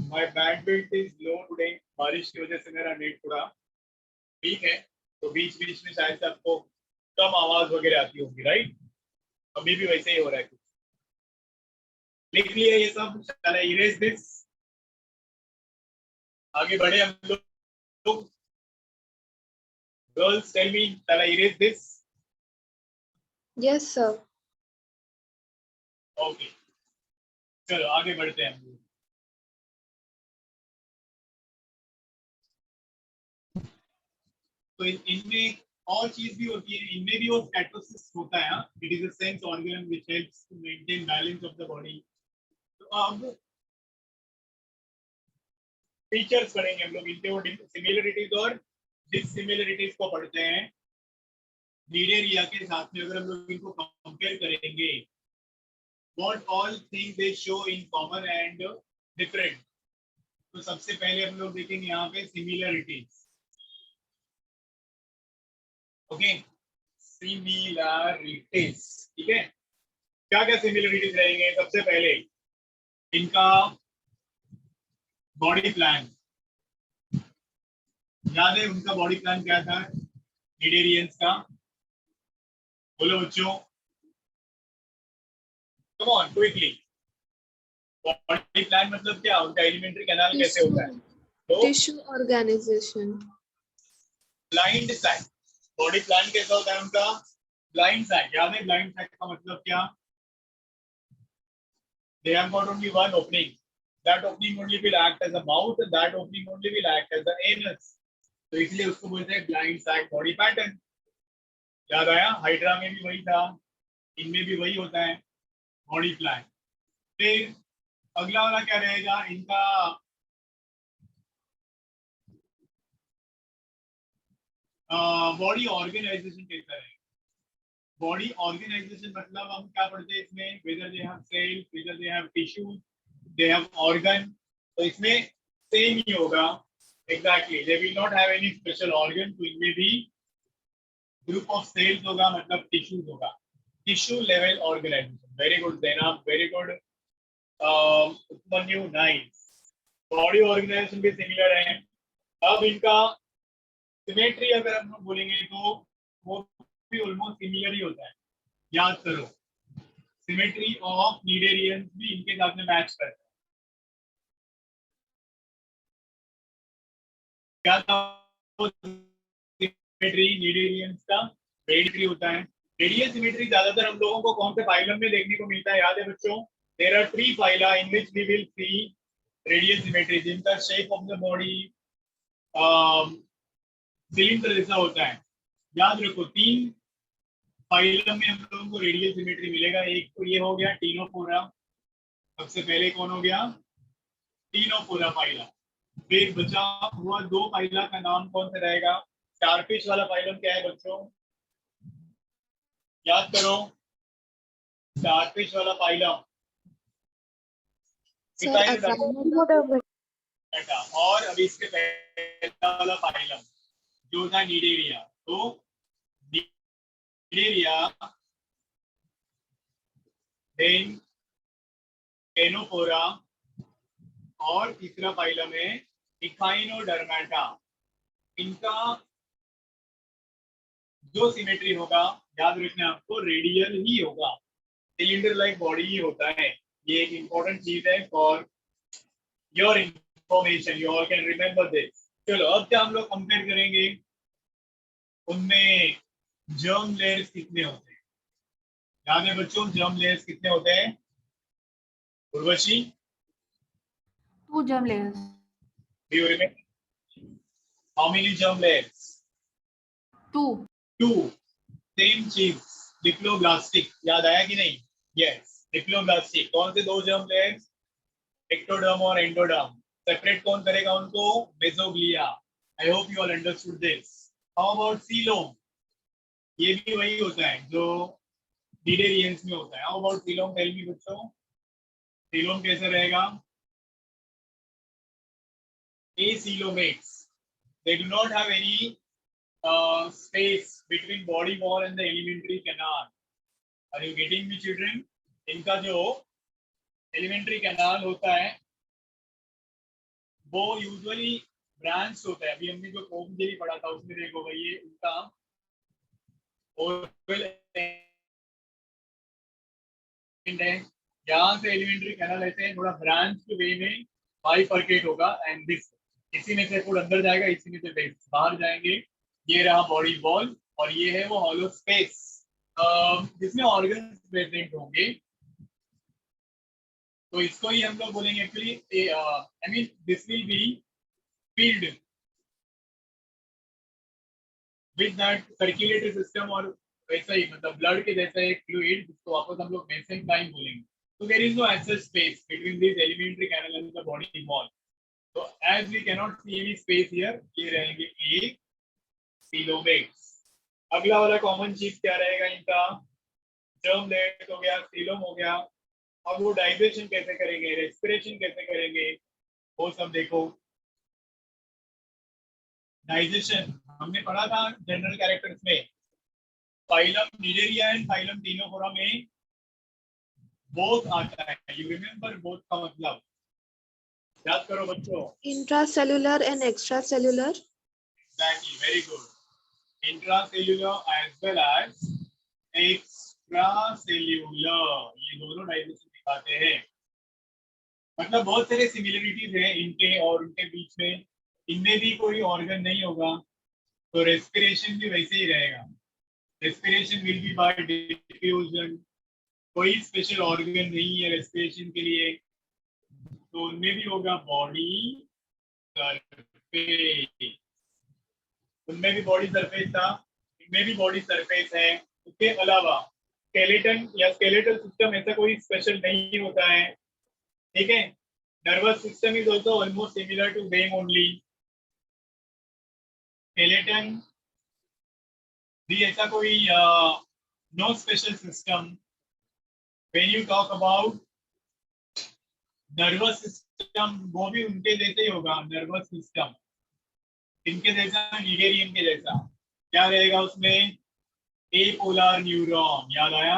My bandwidth is low today, बारिश की वजह से मेरा नेट थोड़ा ठीक है, तो बीच बीच में शायद से आपको कम आवाज वगैरह आती होगी, राइट? अभी भी वैसे ही हो रहा है कुछ। लिख लिया ये सब, चला इरेज दिस, आगे बढ़े हम लोग। गर्ल्स टेल मी, चला erase this. Yes, sir. Okay, चलो आगे बढ़ते हैं हम लोग। तो इनमें और चीज भी होती है, इनमें भी वो स्टैटोसिस होता है। It is a sense organ which helps to maintain balance of the body. तो अब फीचर्स पढ़ेंगे हम लोग, इनके वो सिमिलरिटीज और डिसिमिलरिटीज को पढ़ते हैं। नीडेरिया के साथ में अगर हम लोग इनको कंपेयर करेंगे, what all things they show in common and different. तो सबसे पहले हम लोग देखेंगे यहाँ पे सिमिलरिटीज। ओके, सिमिलरिटीज, ठीक है। क्या क्या सिमिलरिटीज रहेंगे? सबसे पहले इनका बॉडी प्लान, याद है उनका बॉडी प्लान क्या था निडेरियंस का? बोलो बच्चों, come on quickly. Body plan मतलब क्या? उनका एलिमेंट्री कैनाल कैसे होता है? तो Tissue organization. Blind side, body plan कैसा होता है उनका? Blind side. याद है ब्लाइंड साइड का मतलब क्या? They have got only one opening. That opening only will act as a mouth, and that opening only will act as the anus. तो इसलिए उसको बोलते हैं ब्लाइंड साइड बॉडी पैटर्न। याद आया? हाइड्रा में भी वही था, इनमें भी वही होता है बॉडी प्लान। फिर अगला वाला क्या रहेगा इनका? बॉडी ऑर्गेनाइजेशन कैसा है? बॉडी ऑर्गेनाइजेशन मतलब हम क्या पढ़ते हैं इसमें? Whether they have cells, whether they have tissues, they have organ. तो इसमें सेम ही होगा। Exactly, they will not have any special organ. तो इनमें भी ग्रुप ऑफ सेल्स होगा, मतलब टिश्यूज होगा। Tissue level organisation. Very good Zainab, very good Upmanyu, nice. Body organisation भी सिमिलर है। अब इनका सिमेट्री अगर हम लोग बोलेंगे तो वो भी ऑलमोस्ट सिमिलर ही होता है। याद करो, सिमेट्री ऑफ नीडेरियंस भी इनके साथ में मैच करता है। क्या था सिमेट्री नीडेरियंस का? रेडियली होता है। रेडियल सिमेट्री ज्यादातर हम लोगों को कौन से फाइलम में देखने को मिलता है? याद है बच्चों? There are 3 phyla in which we will see radial symmetry, जिनका shape of the body cylinder जैसा होता है। याद रखो, 3 फाइलम में हम लोगों को रेडियल सिमेट्री मिलेगा। एक तो ये हो गया टीनोफोरा, सबसे पहले कौन हो गया? Ctenophora phyla. फिर बचा हुआ 2 फाइला का नाम कौन सा रहेगा? स्टारफिश वाला फाइलम क्या है बच्चों? याद करो, स्टारफिश वाला फाइलम Sir, Agamotto. और अभी इसके पहला वाला फाइलम जो था नीडेरिया। तो नीडेरिया, देन टेनोफोरा, और तीसरा फाइलम है इखाइनोडर्मेटा। इनका जो सिमेट्री होगा, याद रखना आपको, रेडियल ही होगा। सिलेंडर लाइक बॉडी ही होता है। ये एक इंपॉर्टेंट चीज है for your information, you all can remember this. चलो अब क्या हम लोग कंपेयर करेंगे, उनमें जर्म लेयर्स कितने होते हैं? याद है बच्चों जर्म लेयर्स कितने होते हैं? Urvashi, 2 germ layers. do you remember how many germ layers? 2. 2। Same चीज, डिप्लोब्लास्टिक। याद आया कि नहीं? Yes, diploblastic. कौन से 2 जर्म लेयर्स? एक्टोडर्म और एंडोडर्म। सेपरेट कौन करेगा उनको? Mesoglea. I hope you all understood this. How about coelom? ये भी वही होता है जो नीडेरियंस में होता है। How about coelom? Tell me बच्चों, सीलोम कैसा रहेगा? Acoelomates. They do not have any space between body wall and the alimentary canal. Are you getting me, children? इनका जो एलिमेंट्री कैनाल होता है वो यूजुअली ब्रांच होता है। अभी हमने जो कोम जेली पढ़ा था उसमें देखो भाई ये उनका ओरल एंड है। यहाँ से एलिमेंट्री कैनाल लेते हैं, थोड़ा ब्रांच के वे में बाइफरकेट होगा एंड दिस, इसी में से फूड अंदर जाएगा, इसी में से वेस्ट बाहर जाएंगे। ये रहा बॉडी वॉल और ये है वो हॉलो स्पेस जिसमें ऑर्गन्स प्रेजेंट होंगे। तो इसको ही हम लोग बोलेंगे actually I mean this will B filled with that circulatory system और वैसा ही मतलब ब्लड के जैसा एक फ्लूइड जिसको वापस हम लोग मेसेंकाइम बोलेंगे। तो there is no excess space between this alimentary canal and the body wall. तो as we can not see any space here, ये रहेंगे ए सीलोमेट्स। अगला वाला कॉमन चीज क्या रहेगा इनका, जर्मलेट हो गया, सीलोम हो गया। अब वो डाइजेशन कैसे करेंगे, रेस्पिरेशन कैसे करेंगे, वो सब देखो। डाइजेशन हमने पढ़ा था जनरल कैरेक्टर्स में, फाइलम नीडेरिया एंड फाइलम टीनोफोरा में बोथ आता है। यू रिमेंबर बोथ का मतलब याद करो बच्चों। Intracellular and extracellular. Exactly, very good. Intracellular as well as extracellular, ये दोनों डाइजेशन दिखाते हैं। मतलब बहुत सारे सिमिलरिटीज हैं इनके और उनके बीच में। इनमें भी कोई ऑर्गन नहीं होगा तो रेस्पिरेशन भी वैसे ही रहेगा। Respiration will be bye diffusion, कोई स्पेशल ऑर्गन नहीं है रेस्पिरेशन के लिए। तो उनमें भी होगा बॉडी सरफेस, उनमें भी बॉडी सरफेस था, इनमें भी बॉडी सरफेस है। उसके अलावा स्केलेटन या स्केलेटल सिस्टम ऐसा कोई स्पेशल नहीं होता है, ठीक है। Nervous system is also almost similar to them only. Skeleton भी ऐसा कोई no special system. When you talk about nervous system, वो भी उनके जैसे ही होगा। नर्वस सिस्टम इनके जैसा, नीडेरियन के जैसा। क्या रहेगा उसमें, एपोलर न्यूरॉन, याद आया।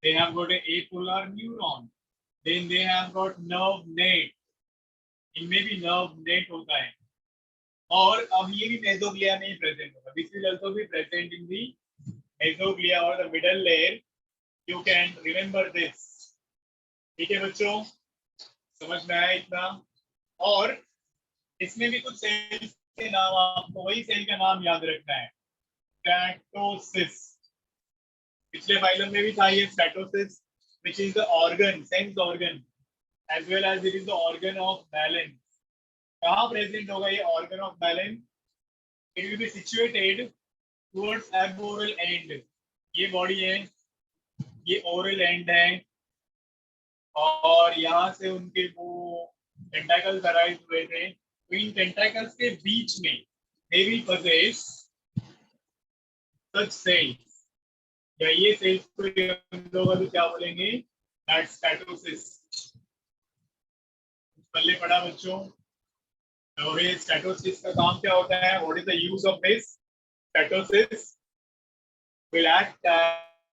they have got a apolar neuron, then they have got nerve net, इनमें भी nerve net होता है। और अब ये भी मेसोग्लिया में ही प्रेजेंट होगा। This will also be present in the mesoglea और the middle layer. You can remember this, ठीक है बच्चों, समझ में आया इतना। और इसमें भी कुछ सेल्स के नाम, आपको वही सेल का नाम याद रखना है, स्टैटोसिस। पिछले फाइलम में भी था ये स्टैटोसिस, which is the organ, sense organ, as well as it is the organ of balance. कहाँ प्रेजेंट होगा ये organ of balance? It will be situated towards aboral end. ये बॉडी है, ये oral end है, और यहाँ से उनके वो टेंटाकल्स अराइज हुए थे। तो इन टेंटाकल्स के बीच में they will possess such cells, या ये सेल्स को हम लोग अभी क्या बोलेंगे, स्टैटोसिस। पहले पढ़ा बच्चों। तो ये स्टैटोसिस का काम क्या होता है, what is the use of this? Statocysts will act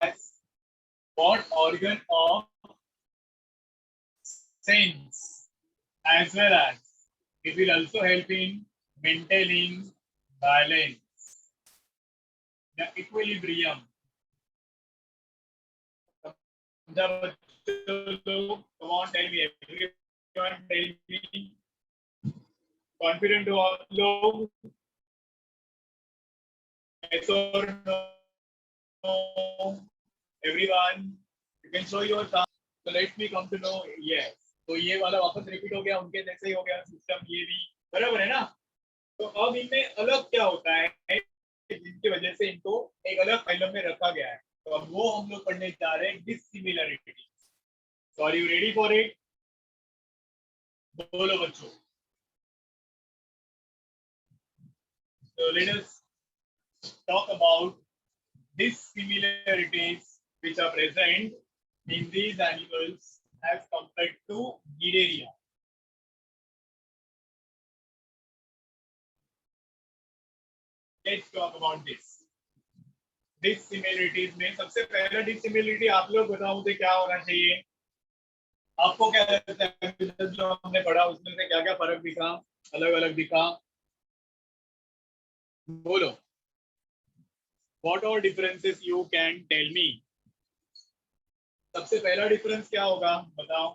as what organ of sense, as well as it will also help in maintaining balance, the equilibrium. Come on, tell me, everyone tell me, confident to all लोग, yes or no? Everyone, you can show your thumb. So let me come to know, yes. तो ये वाला वापस repeat हो गया, उनके जैसे ही हो गया सिस्टम, ये भी बराबर है ना। तो अब इनमें अलग क्या होता है जिनकी वजह से इनको एक अलग फाइलम में रखा गया है। तो अब वो हम लोग पढ़ने जा रहे हैं, dissimilarity. So are you ready for it? बोलो बच्चों। So let us talk about dissimilarities which are present in these animals as compared to Giardia. Let's talk about this. Dissimilarities में सबसे पहला डिसिमिलरिटी आप लोग बताओ तो क्या होना चाहिए? आपको क्या लगता है जो हमने पढ़ा उसमें से क्या क्या फर्क दिखा, अलग अलग दिखा? बोलो, what all differences you can tell me? सबसे पहला डिफरेंस क्या होगा बताओ?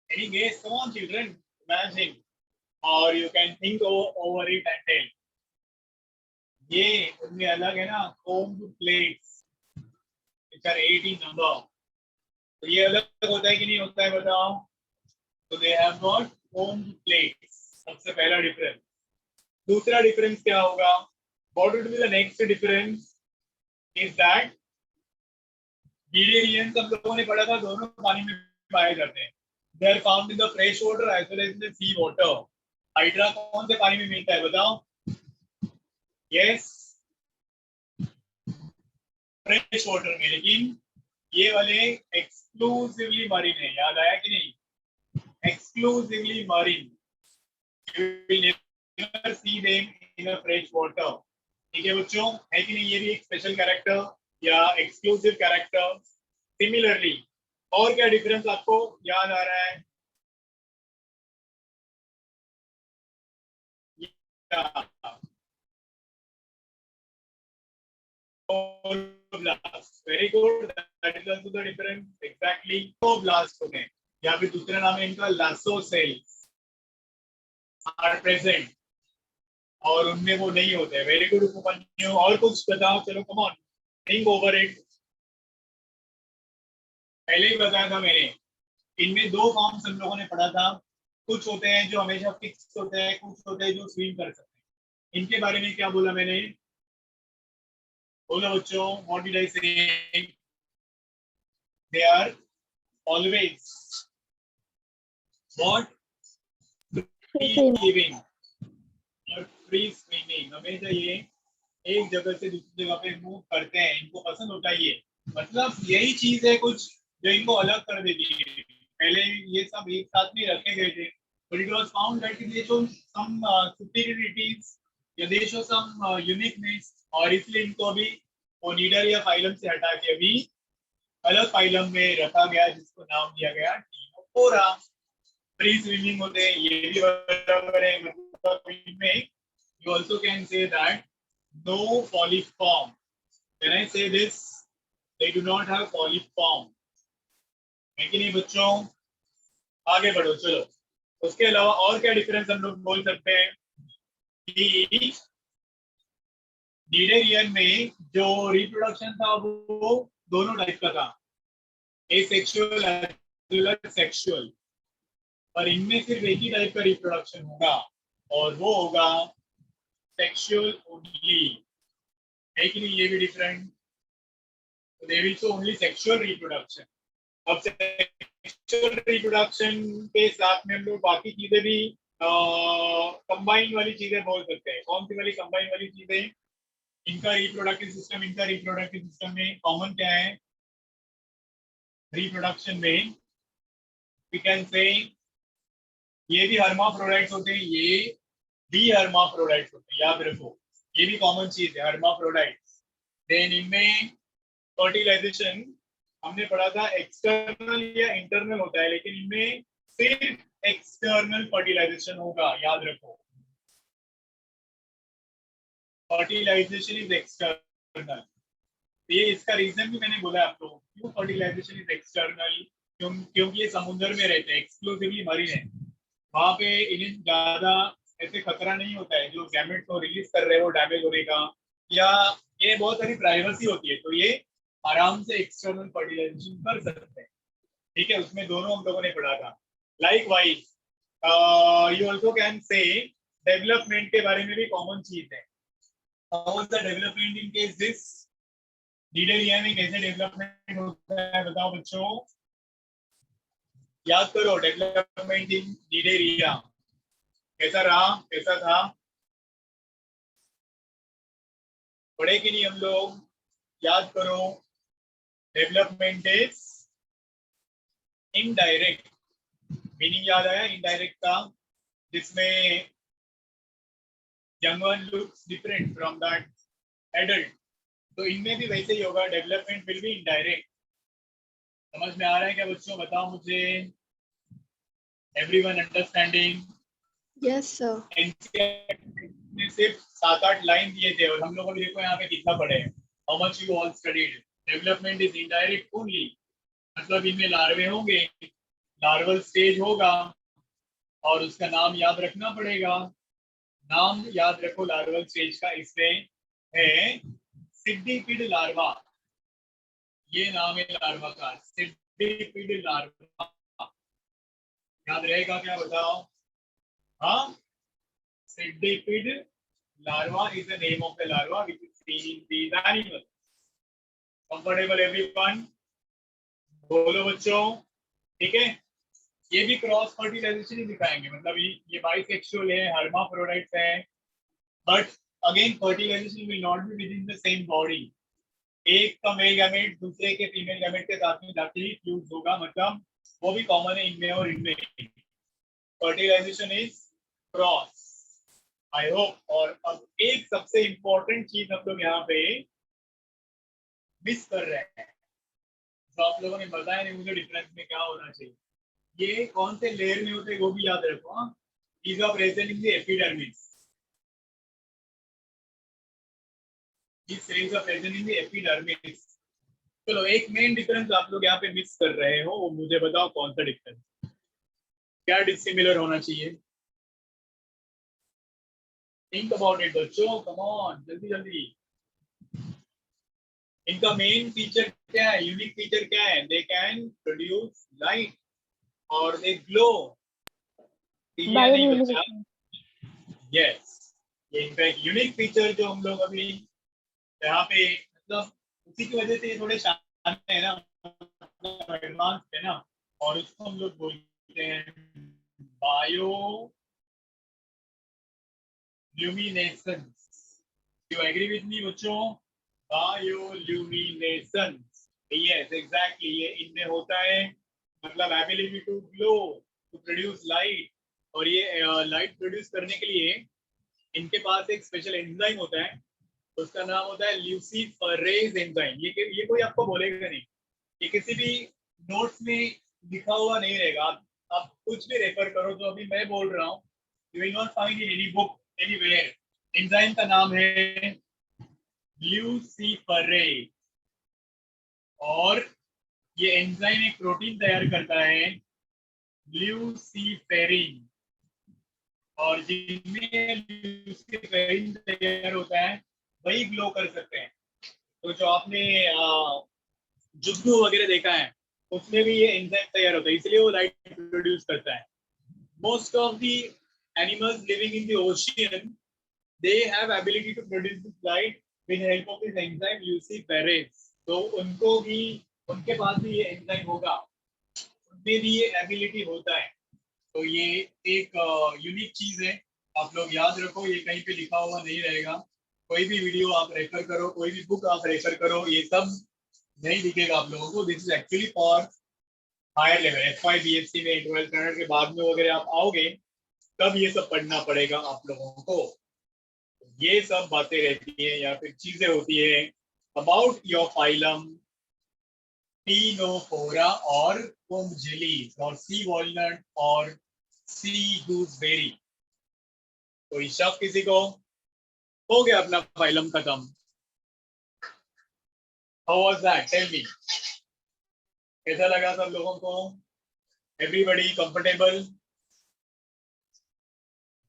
Any guess? Come on children, imagine और you can think over it and tell. ये उनमें अलग है ना, combed plates which are 8 in number। तो ये अलग होता है कि नहीं होता है बताओ? तो they have got combed plates, सबसे पहला डिफरेंस। दूसरा डिफरेंस क्या होगा? What would be the next difference? Is that cnidarians हम लोगों ने पढ़ा था, दोनों पानी में पाए जाते हैं। They are found in the fresh water as well as in the sea water. Hydra कौन से पानी में मिलता है बताओ? यस, फ्रेश वाटर में। लेकिन ये वाले एक्सक्लूसिवली मरीन है, याद आया कि नहीं? Exclusively marine, you will never see them in a fresh water। ठीक है बच्चों, है कि नहीं? ये भी एक स्पेशल कैरेक्टर या एक्सक्लूसिव कैरेक्टर। सिमिलरली और क्या डिफरेंस आपको याद आ रहा है? Very good, that is also the difference. Exactly, तो ब्लास्ट होते हैं या फिर दूसरा नाम है इनका लासो सेल्स आर प्रेजेंट, और उनमें वो नहीं होते। वेरी गुड उपमन्यु, और कुछ बताओ, चलो come on, think over it. पहले ही बताया था मैंने, इनमें दो फॉर्म्स हम लोगों ने पढ़ा था। कुछ होते हैं जो हमेशा फिक्स होते हैं, कुछ होते हैं जो स्विम कर सकते हैं। इनके बारे में क्या बोला मैंने? बोलो बच्चों, what did I say? They are always what? Free living और फ्री स्विमिंग। हमेशा ये एक जगह से दूसरी जगह पे मूव करते हैं, इनको पसंद होता है ये। मतलब यही चीज है कुछ जो इनको अलग कर देती है। पहले ये सब एक साथ में रखे गए थे, but it was found that they show some superiorities या they show some uniqueness, और इसलिए इनको अभी ओनिडा या फाइलम से हटा के अभी अलग फाइलम में रखा गया, जिसको नाम दिया गया टीनोफोरा। फ्री स्विमिंग होते हैं, ये भी बराबर है। मतलब इनमें you also can say that no polyform। When I say this, they do not have polyform। है कि नहीं बच्चों? आगे बढ़ो चलो। उसके अलावा और क्या डिफरेंस हम लोग बोल सकते हैं कि नीडेरियन में जो रिप्रोडक्शन था वो दोनों टाइप का था, एसेक्सुअल सेक्सुअल। पर इनमें सिर्फ एक ही टाइप का रिप्रोडक्शन होगा और वो होगा सेक्सुअल ओनली। है कि नहीं? ये भी different. They will show only sexual reproduction. अब सेक्सुअल रिप्रोडक्शन के साथ में हम लोग बाकी चीजें भी कंबाइन वाली चीजें बोल सकते हैं। कौन सी वाली कंबाइन वाली चीजें? इनका रिप्रोडक्टिव सिस्टम, इनका रिप्रोडक्टिव सिस्टम में कॉमन क्या है? रिप्रोडक्शन में वी कैन से ये भी हर्माफ्रोडाइट्स होते हैं, ये भी हर्माफ्रोडाइट्स होते हैं, याद रखो। ये भी कॉमन चीज है, हर्माफ्रोडाइट्स। देन इनमें फर्टिलाइजेशन हमने पढ़ा था एक्सटर्नल या इंटरनल होता है, लेकिन इनमें सिर्फ एक्सटर्नल फर्टिलाइजेशन होगा, याद रखो। Fertilisation is external. ये इसका रीजन भी मैंने बोला आपको, क्यों फर्टिलाइजेशन इज एक्सटर्नल। क्योंकि ये समुद्र में रहते हैं, एक्सक्लूसिवली मरीन है। वहां पे इन्हें ज्यादा ऐसे खतरा नहीं होता है जो गैमेट्स को रिलीज कर रहे हो डैमेज होने का, या ये बहुत सारी प्राइवेसी होती है, तो ये आराम से एक्सटर्नल फर्टिलाइजेशन कर सकते हैं। ठीक है, उसमें दोनों हम लोगों ने पढ़ा था। Likewise you also can say development के बारे में भी कॉमन चीज है। How is the development in case this? Cnidaria में कैसे डेवलपमेंट होता है बताओ बच्चों? याद करो, डेवलपमेंट इन नीडेरिया कैसा रहा, कैसा था? पढ़े कि नहीं हम लोग? याद करो, डेवलपमेंट इज इनडायरेक्ट। मीनिंग याद आया इनडायरेक्ट का? जिसमें young one looks different from that adult। तो इनमें भी वैसे ही होगा, डेवलपमेंट विल बी इनडायरेक्ट। समझ में आ रहा है क्या बच्चों? बताओ मुझे। Everyone understanding? Yes, sir. ने सिर्फ 7-8 लाइन दिए थे और हम लोग अभी देखो यहाँ पे कितना पढ़े हैं। How much you all studied? Development is indirect only, मतलब इनमें लार्वे होंगे, लार्वल स्टेज होगा और उसका नाम याद रखना पड़ेगा। नाम याद रखो लार्वल स्टेज का, इसमें है सिड्डीपिड लार्वा। ये नाम है लार्वा का, सिड्डीपिड लार्वा। याद रहेगा क्या बताओ? हाँ, सिड्डीपिड larva is the name of the larva which is seen in these animals. Comfortable everyone? बोलो बच्चों, ठीक है। ये भी क्रॉस फर्टिलाइजेशन ही दिखाएंगे, मतलब ये बाइसेक्सुअल है, हर्माफ्रोडाइट्स है, but again fertilisation will not be within the same body. एक का मेल गैमेट दूसरे के फीमेल गैमेट के साथ में जाके ही फ्यूज होगा, मतलब वो भी कॉमन है इनमें और इनमें। Fertilisation is cross, I hope. और अब एक सबसे इंपॉर्टेंट चीज हम लोग यहाँ पे मिस कर रहे हैं, तो आप लोगों ने बताया नहीं मुझे डिफरेंस में क्या होना चाहिए। ये कौन से लेयर में होते हैं वो भी याद रखो। हाँ, these are present in the epidermis. These cells are present in the epidermis. चलो, एक मेन डिफरेंस आप लोग यहाँ पे मिस कर रहे हो, वो मुझे बताओ कौन सा डिफरेंस, क्या डिसिमिलर होना चाहिए? थिंक अबाउट इट बच्चों, कम ऑन, जल्दी जल्दी। इनका मेन फीचर क्या है, यूनिक फीचर क्या है? दे कैन प्रोड्यूस लाइट और दे ग्लो। नहीं बच्चा, यस, ये इनफैक्ट यूनिक फीचर जो हम लोग अभी यहाँ पे, मतलब उसी की वजह से ये थोड़े शान है ना, एडवांस है ना, और उसको हम लोग बोलते हैं bioluminescence. You agree with me बच्चों? बायोल्यूमिनेसेंस, यस एग्जैक्टली, ये इनमें होता है, मतलब ability to glow, to produce light. और ये लाइट प्रोड्यूस करने के लिए इनके पास एक स्पेशल एंजाइम होता है, उसका नाम होता है ल्यूसीफरेज एंजाइम। ये कोई आपको बोलेगा नहीं, ये किसी भी नोट्स में लिखा हुआ नहीं रहेगा। आप कुछ भी रेफर करो, जो अभी मैं बोल रहा हूँ, you will not find in any book anywhere. Enzyme का नाम है ल्यूसीफरेज, और ये एंजाइम एक प्रोटीन तैयार करता है ल्यूसीफेरिन, और जिनमें ल्यूसीफेरिन तैयार होता है वही ग्लो कर सकते हैं। तो जो आपने जुगनू वगैरह देखा है, उसमें भी ये एंजाइम तैयार होता है, इसलिए वो लाइट प्रोड्यूस करता है। Most of the animals living in the ocean, they have ability to produce this light with help of this enzyme luciferase. तो उनको भी, उनके पास भी ये एंजाइम होगा, उनमें भी ये एबिलिटी होता है। तो ये एक यूनिक चीज है, आप लोग याद रखो, ये कहीं पे लिखा हुआ नहीं रहेगा। कोई भी वीडियो आप रेफर करो, कोई भी बुक आप रेफर करो, ये सब नहीं दिखेगा आप लोगों को। This is actually for higher level, FY BSc में 12th स्टैंडर्ड के बाद में वगैरह आप आओगे तब ये सब पढ़ना पड़ेगा आप लोगों को। ये सब बातें रहती हैं या फिर चीजें होती है अबाउट योर फाइलम टीनोफोरा और कुम्बजिलीज और सी वॉलनट और सी गूसबेरी। कोई शक किसी को? हो गया अपना फाइलम खत्म। How was that, tell me, कैसा लगा सब लोगों को? Everybody comfortable?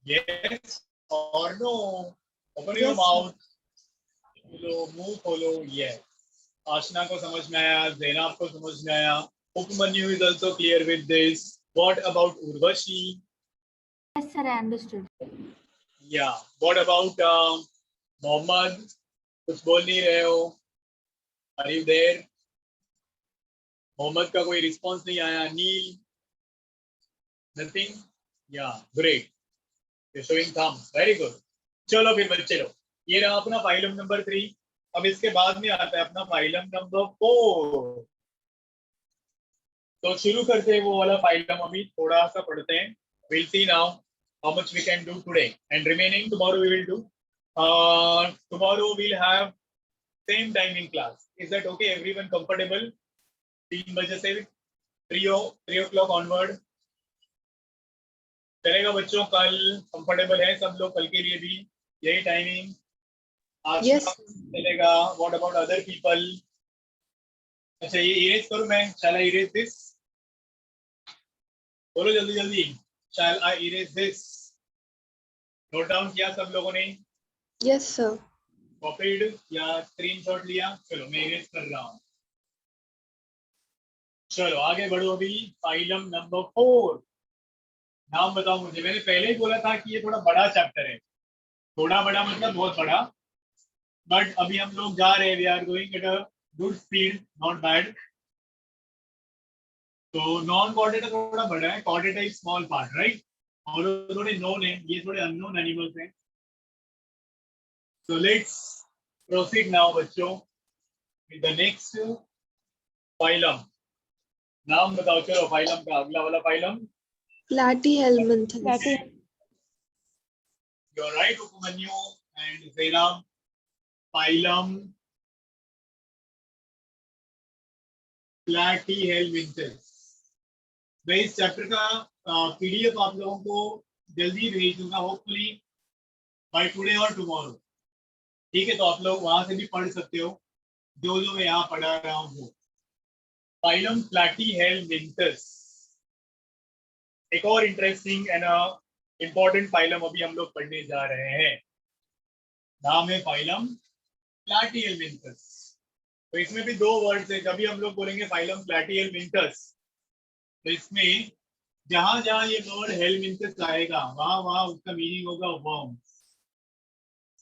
यस और नो? ओपन योर माउथ, खोलो मुंह खोलो। यस, आशना को समझ में आया, ज़ैनब को समझ में आया, Upmanyu is also clear with this. What about Urvashi? Yes, sir, I understood. Yeah. What about Mohammed? कुछ बोल नहीं रहे हो? Are you there? मोहम्मद का कोई रिस्पॉन्स नहीं आया। नील, nothing? Yeah, great. You're showing thumbs. Very good. चलो फिर बच्चे लोग, ये रहा अपना फाइलम नंबर 3। अब इसके बाद में आता है अपना फाइलम नंबर 4। तो शुरू करते हैं वो वाला फाइलम, अभी थोड़ा सा पढ़ते हैं। We'll see now how much we can do today, and remaining tomorrow we will do. Tomorrow we'll have same time in class. Is that okay? Everyone comfortable? 3 बजे से 3 o'clock ऑनवर्ड चलेगा बच्चों। कल कंफर्टेबल है सब लोग, कल के लिए भी यही टाइमिंग आज Yes. चलेगा? What about other people? अच्छा ये इरेज करूं मैं? Shall I erase this? बोलो जल्दी जल्दी, shall I erase this? Note down किया सब लोगों ने? Yes, sir. कॉपीड या स्क्रीनशॉट लिया? चलो मैं इरेज कर रहा हूँ। चलो आगे बढ़ो। अभी फाइलम नंबर 4 नाम बताओ मुझे। मैंने पहले ही बोला था कि ये थोड़ा बड़ा चैप्टर है, थोड़ा बड़ा मतलब बहुत बड़ा, बट अभी हम लोग जा रहे हैं, we are going at a good speed, not bad. तो नॉन कॉर्डेटा थोड़ा बड़ा है, chordata is small part, right? और थोड़े नोन है, ये थोड़े अननोन एनिमल्स हैं। सो लेट्स प्रोसीड नाउ बच्चों विद द नेक्स्ट फाइलम। नाम बताओ चलो फाइलम का, अगला वाला phylum. Platyhelminthes. You are right Upmanyu and Jayaram. Phylum platyhelminthes. मैं इस चैप्टर का पीडीएफ आप लोगों को जल्दी भेज दूंगा, होपफुली बाय टुडे और टुमारो। ठीक है, तो आप लोग वहां से भी पढ़ सकते हो जो जो मैं यहाँ पढ़ा रहा हूँ। फाइलम प्लैटीहेलमिंथस एक और इंटरेस्टिंग एंड इंपॉर्टेंट फाइलम अभी हम लोग पढ़ने जा रहे हैं। नाम है फाइलम प्लैटीहेलमिंथस। तो इसमें भी दो वर्ड्स है। जब भी हम लोग बोलेंगे फाइलम प्लैटीहेलमिंथस, तो इसमें जहां जहां ये वर्ड हेलमिंथस आएगा वहां वहां उसका मीनिंग होगा वर्म।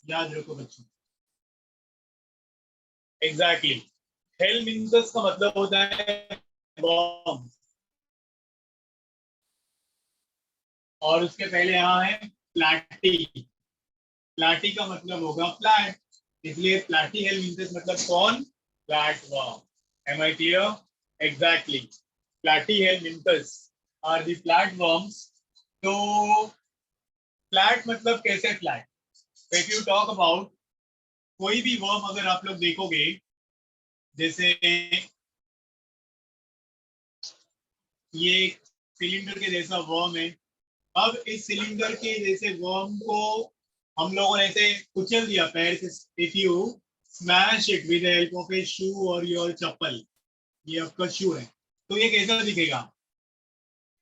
याद रखो बच्चों, एग्जैक्टली हेलमिंथस का मतलब होता है वर्म। और उसके पहले यहाँ है प्लैटी। प्लैटी का मतलब होगा फ्लैट, इसलिए प्लैटीहेलमिंथस मतलब कौन? Flat worm. Am I clear? Exactly, platyhelminthes are the flat worms. तो फ्लैट मतलब कैसे flat? If you talk about कोई भी वर्म अगर आप लोग देखोगे, जैसे ये सिलेंडर के जैसा वर्म है। अब इस सिलेंडर के जैसे वर्म को हम लोगों ने ऐसे कुचल दिया पैर से। If you smash it with the help of a shoe और योर चप्पल, ये आपका शू है, तो ये कैसा दिखेगा?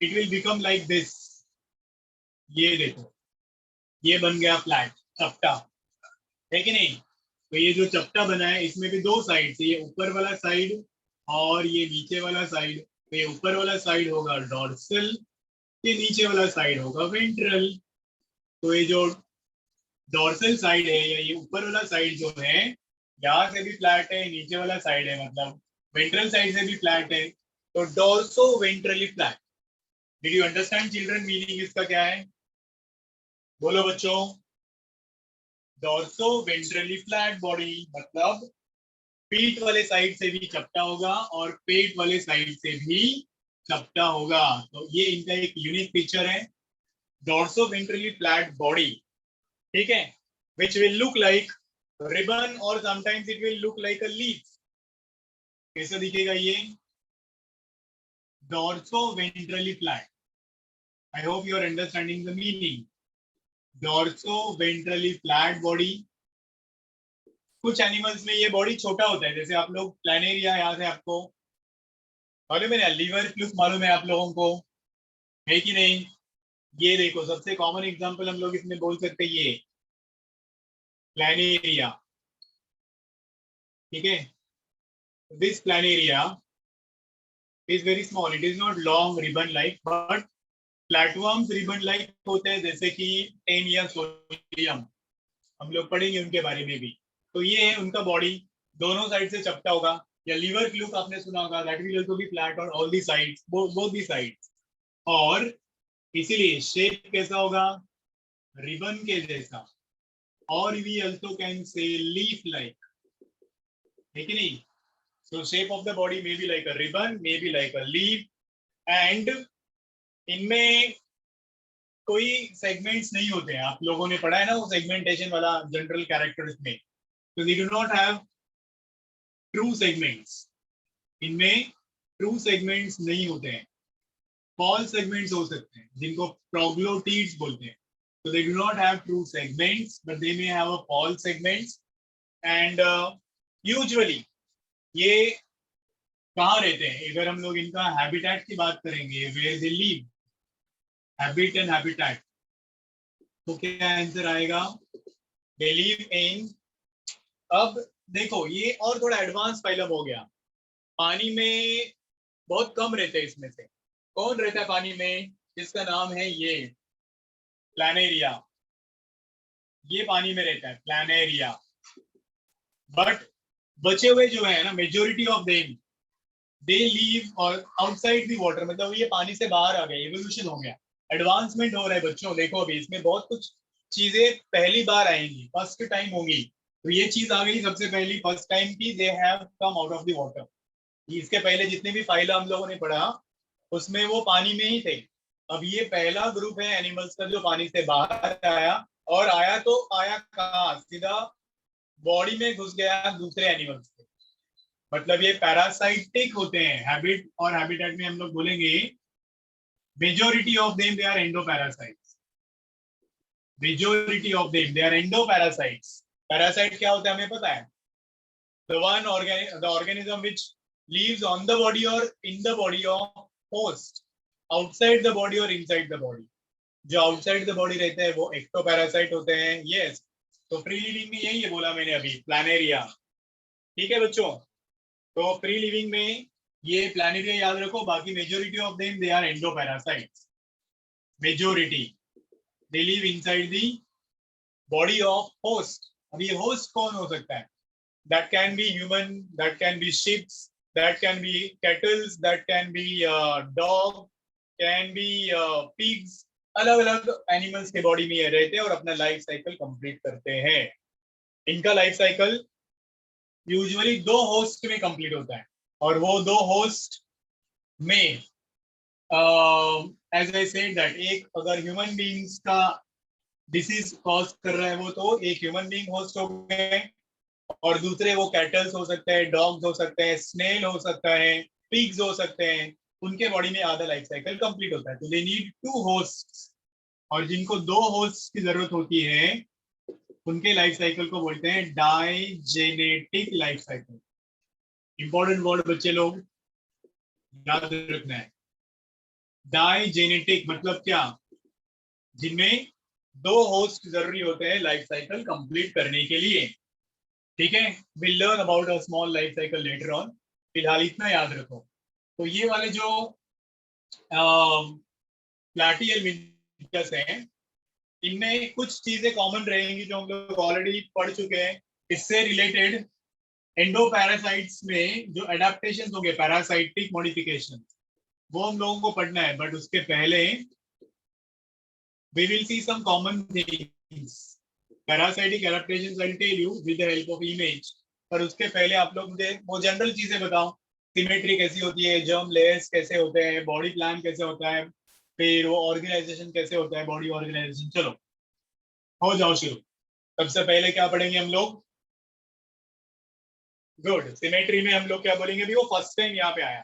It will become like this. ये देखो, ये बन गया फ्लैट, चपटा, है कि नहीं? तो ये जो चपटा बना है इसमें भी दो साइड है, ये ऊपर वाला साइड और ये नीचे वाला साइड। तो ये ऊपर वाला साइड होगा डॉर्सल, ये नीचे वाला साइड होगा वेंट्रल। तो ये जो डॉर्सल साइड है या ये ऊपर वाला साइड जो है, यहाँ से भी फ्लैट है, नीचे वाला साइड है मतलब वेंट्रल साइड से भी फ्लैट है। तो dorso ventrally flat. Did you understand children meaning इसका क्या है? बोलो बच्चों। डॉर्सो वेंट्रली फ्लैट बॉडी मतलब पीठ वाले साइड से भी चपटा होगा और पेट वाले साइड से भी चपटा होगा। तो ये इनका एक यूनिक फीचर है, डॉर्सो वेंट्रली फ्लैट बॉडी। ठीक है, which will look like ribbon or sometimes it will look like a leaf. कैसा दिखेगा ये? Dorso ventrally flat. I hope you are understanding the meaning. Dorso ventrally flat body. कुछ animals में ये body छोटा होता है, जैसे आप लोग प्लानेरिया, यहाँ से आपको मालूम है ना, लीवर फ्लूक मालूम है आप लोगों को, है कि नहीं? ये देखो सबसे कॉमन एग्जांपल हम लोग इसमें बोल सकते हैं, ये प्लानेरिया। ठीक है, this Planaria is very small, it is not long ribbon like, but flatworms ribbon like होते हैं, जैसे कि टेनिया सोलियम, हम लोग पढ़ेंगे उनके बारे में भी। तो ये है उनका बॉडी, दोनों साइड से चपटा होगा। या लीवर फ्लूक आपने सुना होगा, that will also be flat on all the sides, both the sides. और इसीलिए शेप कैसा होगा? रिबन के जैसा। और we also can say leaf like, है कि नहीं? So shape of the body may be like a ribbon, may be like a leaf, and इनमें कोई सेगमेंट्स नहीं होते हैं। आप लोगों ने पढ़ा है ना वो सेगमेंटेशन वाला जनरल कैरेक्टर्स में, तो we do not have true segments. इनमें ट्रू सेगमेंट्स नहीं होते हैं, फॉल्स सेगमेंट्स हो सकते हैं, जिनको प्रोग्लोटिड्स बोलते हैं. So they do not have true segments, but they may have a false segments. And usually ये कहाँ रहते हैं? अगर हम लोग इनका हैबिटेट की बात करेंगे, where they live, habit and habitat, तो क्या आंसर आएगा? They live in. अब देखो ये और थोड़ा एडवांस फाइलम हो गया. पानी में बहुत कम रहते हैं. इसमें से कौन रहता है पानी में? जिसका नाम है ये प्लानेरिया. ये पानी में रहता है प्लानेरिया. बट बचे हुए जो है ना, majority of them they leave और आउटसाइड द वाटर. मतलब ये पानी से बाहर आ गए, इवोल्यूशन हो गया, एडवांसमेंट हो रहा है बच्चों. देखो अभी इसमें बहुत कुछ चीजें पहली बार आएंगी, फर्स्ट टाइम होंगी. तो ये चीज आ गई सबसे पहली, फर्स्ट टाइम की, they have come out of the water. इसके पहले जितने भी फाइल हम लोगों ने पढ़ा उसमें वो पानी में ही थे. अब ये पहला ग्रुप है एनिमल्स का जो पानी से बाहर आया. और आया तो आया कहाँ? सीधा बॉडी में घुस गया दूसरे एनिमल्स के. मतलब ये पैरासाइटिक होते हैं. हैबिट और हैबिटेट में हम लोग बोलेंगे majority of them they are endoparasites. Majority of them they are endoparasites. Parasite क्या होता है हमें पता है? the organism which lives on the body or in the body of host, outside the body or inside the body. जो outside the body रहते हैं वो एक्टोपैरासाइट होते हैं. यस, तो फ्री लिविंग में यही है बोला मैंने अभी, प्लानेरिया. ठीक है बच्चों, तो फ्री लिविंग में ये प्लानेरिया याद रखो. बाकी majority of them they are endoparasites. Majority they live inside the body of host. अब ये होस्ट कौन हो सकता है? That can be human, that can be sheep, that can be cattle, that can be dog, can be pigs. अलग अलग animals के body में ये रहते हैं और अपना लाइफ साइकिल कंप्लीट करते हैं. इनका लाइफ साइकिल यूजुअली 2 होस्ट में कंप्लीट होता है. और वो 2 होस्ट में एज आई सेड दैट, एक अगर ह्यूमन बीइंग्स का डिसीज कॉज कर रहा है वो, तो एक ह्यूमन बीइंग होस्ट हो गए, और दूसरे वो कैटल्स हो सकते हैं, डॉग्स हो सकते हैं, स्नेल हो सकता है, पिग्स हो सकते हैं. उनके बॉडी में आधा लाइफ साइकिल कंप्लीट होता है. तो दे नीड 2 होस्ट्स. और जिनको 2 होस्ट्स की जरूरत होती है उनके लाइफ साइकिल को बोलते हैं digenetic life cycle. Important word बच्चे लोग याद रखना है. डाइजेनेटिक मतलब क्या? जिनमें 2 होस्ट जरूरी होते हैं लाइफ साइकिल कंप्लीट करने के लिए. ठीक है, we'll learn about a small life cycle later on. फिलहाल इतना याद रखो. तो ये वाले जो प्लैटिहेल्मिंथस हैं, इनमें कुछ चीजें कॉमन रहेंगी जो हम लोग ऑलरेडी पढ़ चुके हैं. इससे रिलेटेड एंडोपैरासाइट्स में जो एडेप्टेशन होंगे, पैरासाइटिक मॉडिफिकेशन, वो हम लोगों को पढ़ना है. बट उसके पहले we will see some common things. Parasitic adaptations I'll tell you with the help of image. पर उसके पहले आप लोग मुझे वो जनरल चीजें बताओ. सिमेट्री कैसी होती है, जर्म लेयर्स कैसे होते हैं, बॉडी प्लान कैसे होता है, फिर वो ऑर्गेनाइजेशन कैसे होता है, बॉडी ऑर्गेनाइजेशन. चलो हो जाओ शुरू. सबसे पहले क्या पढ़ेंगे हम लोग? गुड. सिमेट्री में हम लोग क्या बोलेंगे भी? वो फर्स्ट टाइम यहाँ पे आया.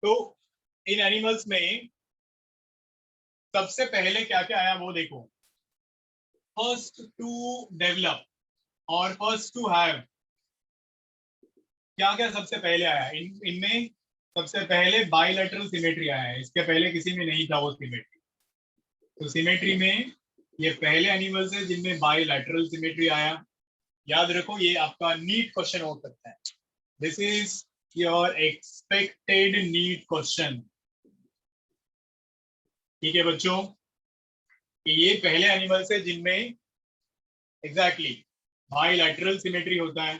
तो इन एनिमल्स में सबसे पहले क्या क्या आया वो देखो. फर्स्ट टू डेवलप और फर्स्ट टू हैव. क्या क्या सबसे पहले आया इनमें? सबसे पहले बाइलैटरल सिमेट्री आया है. इसके पहले किसी में नहीं था वो सिमेट्री. तो सिमेट्री में ये पहले एनिमल्स है जिनमें बाइलैटरल सिमेट्री आया. याद रखो ये आपका नीट क्वेश्चन हो सकता है. This is your expected NEET question. ठीक है बच्चों, ये पहले एनिमल्स है जिनमें एग्जैक्टली बाइलैटरल सिमेट्री होता है.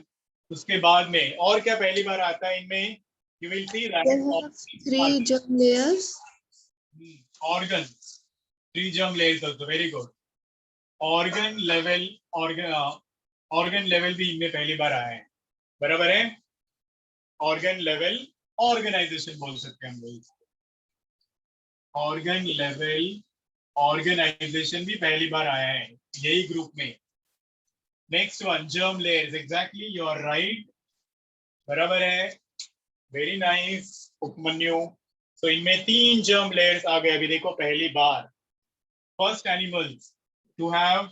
उसके बाद में और क्या पहली बार आता है इनमें? You will see They have 3 germ layers. organs, 3 germ layers also. very good. organ level भी इनमें पहली बार आया है. बराबर है. ऑर्गन लेवल ऑर्गेनाइजेशन बोल सकते हैं हम लोग. ऑर्गन लेवल ऑर्गेनाइजेशन भी पहली बार आया है यही ग्रुप में. Next one germ layers. Exactly you are right. बराबर है. Very nice Upmanyu. तो इनमें 3 जर्म लेयर्स आ गए अभी देखो पहली बार। First animals to have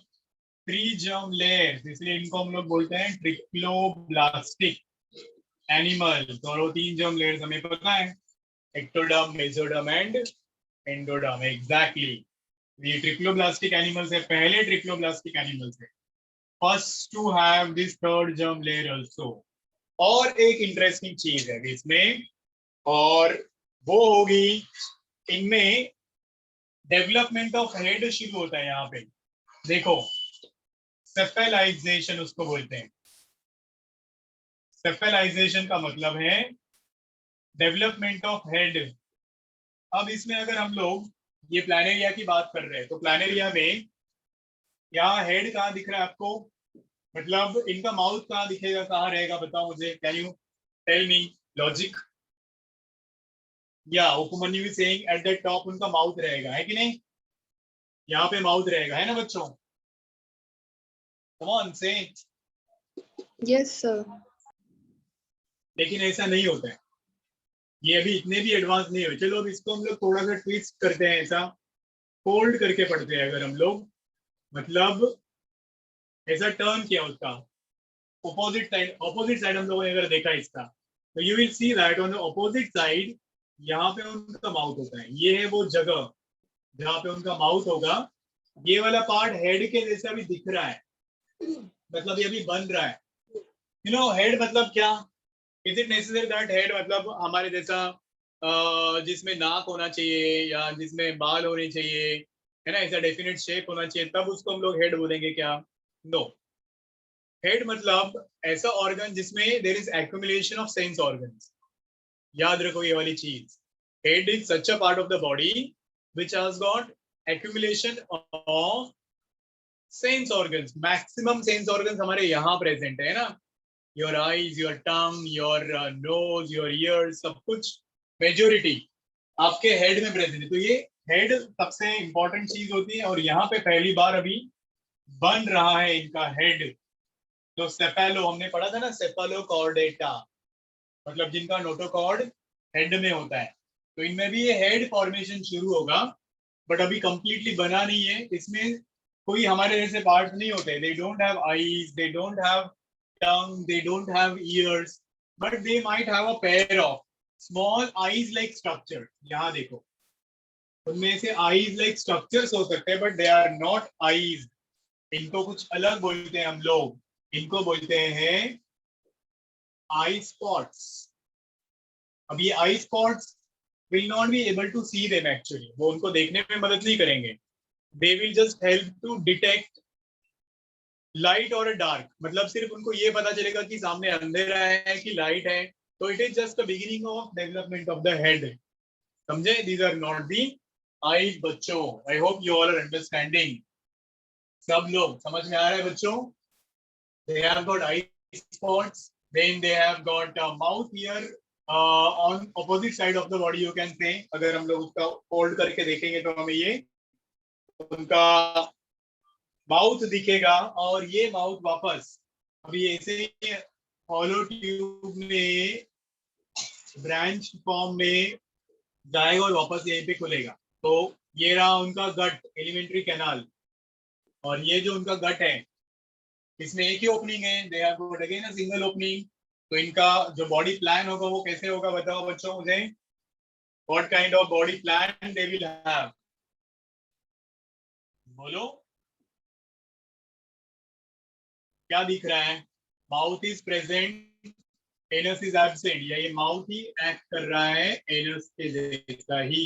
3 germ layers, इसलिए इनको हम लोग बोलते हैं ट्रिप्लोब्लास्टिक एनिमल। तो वो 3 जर्म लेयर्स हमें पता है, ectoderm, mesoderm and endoderm. Exactly, ये ट्रिप्लोब्लास्टिक एनिमल्स है, पहले ट्रिप्लोब्लास्टिक एनिमल्स है। First to have this third germ layer also. और एक इंटरेस्टिंग चीज है इसमें, और वो होगी इनमें डेवलपमेंट ऑफ हेड शुरू होता है। यहाँ पे देखो, सेफेलाइजेशन उसको बोलते हैं। सेफेलाइजेशन का मतलब है डेवलपमेंट ऑफ हेड। अब इसमें अगर हम लोग ये प्लानेरिया की बात कर रहे हैं, तो प्लानेरिया में यहाँ हेड कहाँ दिख रहा है आपको, मतलब इनका माउथ कहाँ दिखेगा, कहाँ रहेगा, बताओ मुझे। Can you tell me logic? या Upmanyu is saying at the top उनका माउथ रहेगा, है कि नहीं? यहाँ पे माउथ रहेगा, है ना बच्चों? कम ऑन से। Yes, sir. लेकिन ऐसा नहीं होता है, ये अभी इतने भी एडवांस नहीं हुए। चलो अब इसको हम लोग थोड़ा सा ट्विस्ट करते हैं, ऐसा फोल्ड करके पढ़ते हैं अगर हम लोग, मतलब ऐसा टर्न किया उसका ऑपोजिट साइड हम लोगों ने अगर देखा इसका, तो you will see that on the opposite side यहाँ पे उनका माउथ होता है। ये है वो जगह जहाँ पे उनका माउथ होगा। ये वाला पार्ट हेड के जैसा भी दिख रहा है, मतलब ये भी बन रहा है। यू नो हेड मतलब क्या? Is it necessary that head मतलब हमारे जैसा जिसमें नाक होना चाहिए या जिसमें बाल होने चाहिए, है ना, ऐसा डेफिनेट शेप होना चाहिए, तब उसको हम लोग हेड बोलेंगे क्या? नो। हेड मतलब ऐसा ऑर्गन जिसमें there is accumulation of sense organs. याद रखो ये वाली चीज। Head is such a part of the body which has got accumulation of sense organs. Maximum sense organs हमारे यहाँ प्रेजेंट है ना, your eyes, your tongue, your nose, your ears, सब कुछ मेजोरिटी आपके हेड में प्रेजेंट है। तो ये हेड सबसे इंपॉर्टेंट चीज होती है, और यहाँ पे पहली बार अभी बन रहा है इनका हेड। तो सेफेलो हमने पढ़ा था ना, सेफेलोकॉर्डेटा, मतलब जिनका नोटोकॉर्ड हेड में होता है। तो इनमें भी ये हेड फॉर्मेशन शुरू होगा, बट अभी कंप्लीटली बना नहीं है। इसमें कोई हमारे जैसे पार्ट नहीं होते। दे don't have eyes, they don't have tongue, they don't have ears, but they might have a pair of small eyes like structure. यहाँ देखो, उनमें से eyes like structures हो सकते हैं, but they are not eyes. इनको कुछ अलग बोलते हैं हम लोग, इनको बोलते हैं आई स्पॉट्स। अब ये आई spots will not be able to see them actually, वो उनको देखने में मदद नहीं करेंगे। They will just help to detect light और डार्क, मतलब सिर्फ उनको ये पता चलेगा कि सामने अंधेरा है कि लाइट है। तो it is just the beginning of development of the head. समझे? These are not the eyes बच्चों। I hope you all are understanding. सब लोग समझ में आ रहा है बच्चों? They have got eye spots, then they have got mouth here on opposite side of the body, you can say. अगर हम लोग उसका फोल्ड करके देखेंगे तो हमें ये उनका माउथ दिखेगा, और ये माउथ वापस अभी ऐसे हॉलो ट्यूब में ब्रांच फॉर्म में जाएगा और वापस यहीं पे खुलेगा। तो ये रहा उनका गट, एलिमेंट्री कैनाल। और ये जो उनका गट है, इसमें एक ही ओपनिंग है, they have got again a single opening. तो इनका जो बॉडी प्लान होगा वो कैसे होगा, बताओ बच्चों मुझे। What kind of body plan they will have, बोलो क्या दिख रहा है? Mouth is present, anus is absent, या ये माउथ ही एक्ट कर रहा है एनस के जैसा ही।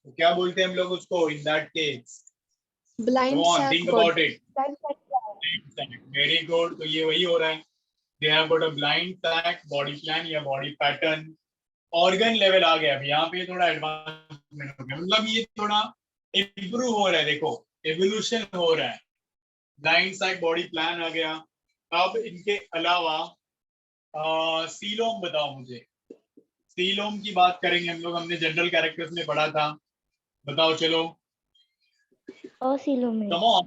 तो क्या बोलते हैं हम लोग उसको in that case? Blind sac think body. About it. Very good. तो ये वही हो रहा है, they have got a blind sac, body plan या बॉडी पैटर्न। ऑर्गन लेवल आ गया अभी, यहाँ पे थोड़ा एडवांसमेंट हो गया, मतलब ये थोड़ा इम्प्रूव हो रहा है। देखो एवोल्यूशन हो रहा है। ब्लाइंड सैक, बॉडी प्लान आ गया। अब इनके अलावा सीलोम बताओ मुझे। सीलोम की बात करेंगे हम लोग, हमने जनरल कैरेक्टर्स में पढ़ा था, बताओ चलो। Ocelomate. Come on.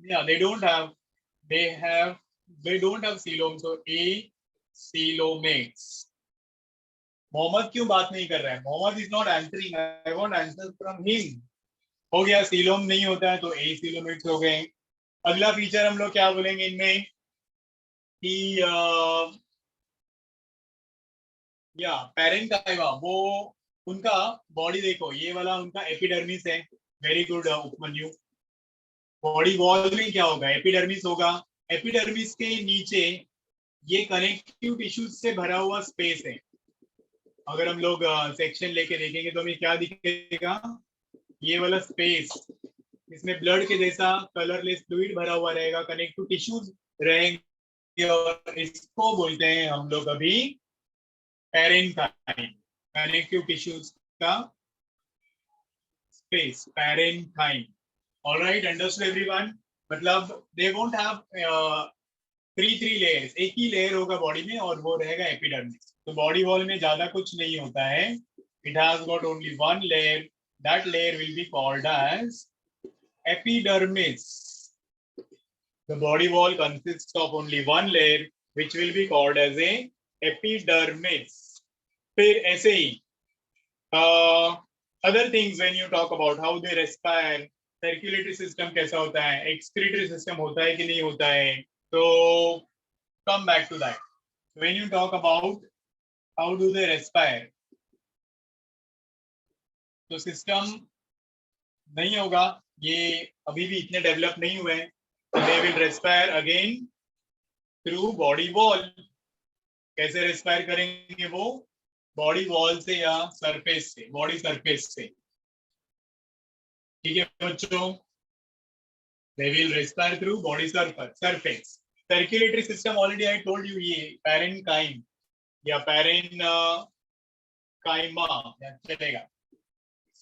Yeah, they don't have, they don't have coelom, so acoelomates. Mohammad क्यों बात नहीं कर रहा है? Mohammed is not answering, I want answer from him. हो गया, सीलोम नहीं होता है तो एसीलोमेट्स हो गए। अगला फीचर हम लोग क्या बोलेंगे इनमें कि या पैरेन्काइमा, वो उनका बॉडी देखो, ये वाला उनका एपिडर्मिस है। Very good Upmanyu. Body wall में क्या होगा? एपिडर्मिस होगा। एपिडर्मिस के नीचे ये कनेक्टिव टिश्यूज से भरा हुआ स्पेस है। अगर हम लोग सेक्शन लेके देखेंगे तो हमें क्या दिखेगा? ये वाला स्पेस, इसमें ब्लड के जैसा कलरलेस फ्लूइड भरा हुआ रहेगा, कनेक्टिव टिश्यूज रहेंगे, और इसको बोलते हैं हम लोग अभी पैरेन्काइम। कनेक्टिव टिश्यूज का space, parenchyma. Alright, understood everyone? मतलब they won't have three layers, एक ही लेयर होगा बॉडी में और वो रहेगा एपिडर्मिस। तो बॉडी वॉल में ज्यादा कुछ नहीं होता है, it has got only one layer, that layer will be called as epidermis. The body wall consists of only one layer which will be called as a epidermis. फिर ऐसे ही other things when you talk about how they respire, circulatory system कैसा होता है, excretory system होता है कि नहीं होता है, तो come back to that. When you talk about how do they respire, तो system नहीं होगा, ये अभी भी इतने डेवलप नहीं हुए हैं। They will respire again through body wall. कैसे रेस्पायर करेंगे वो? बॉडी वॉल से या सरफेस से, बॉडी सरफेस से। ठीक है बच्चों, they will respire through body surface. Circulatory system already I told you, ये पैरेन्काइम या पैरेन्काइमा चलेगा।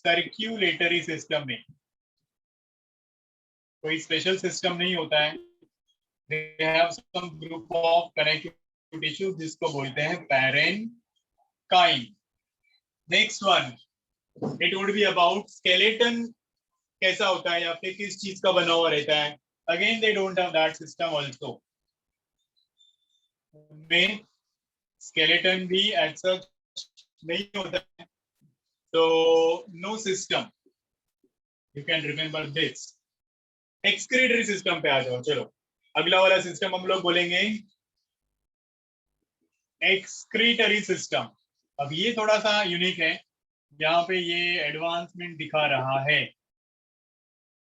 सर्क्यूलेटरी सिस्टम में कोई स्पेशल सिस्टम नहीं होता है, they have some group of connective tissues जिसको बोलते हैं parenchyma. Next one, it would be about skeleton कैसा होता है या फिर किस चीज का बना हुआ रहता है। Again they don't have that system also. में skeleton भी एज सच नहीं होता है, तो no system, you can remember this. Excretory system पे आ जाओ। चलो अगला वाला सिस्टम हम लोग बोलेंगे एक्सक्रीटरी सिस्टम। अब ये थोड़ा सा यूनिक है, यहाँ पे ये एडवांसमेंट दिखा रहा है।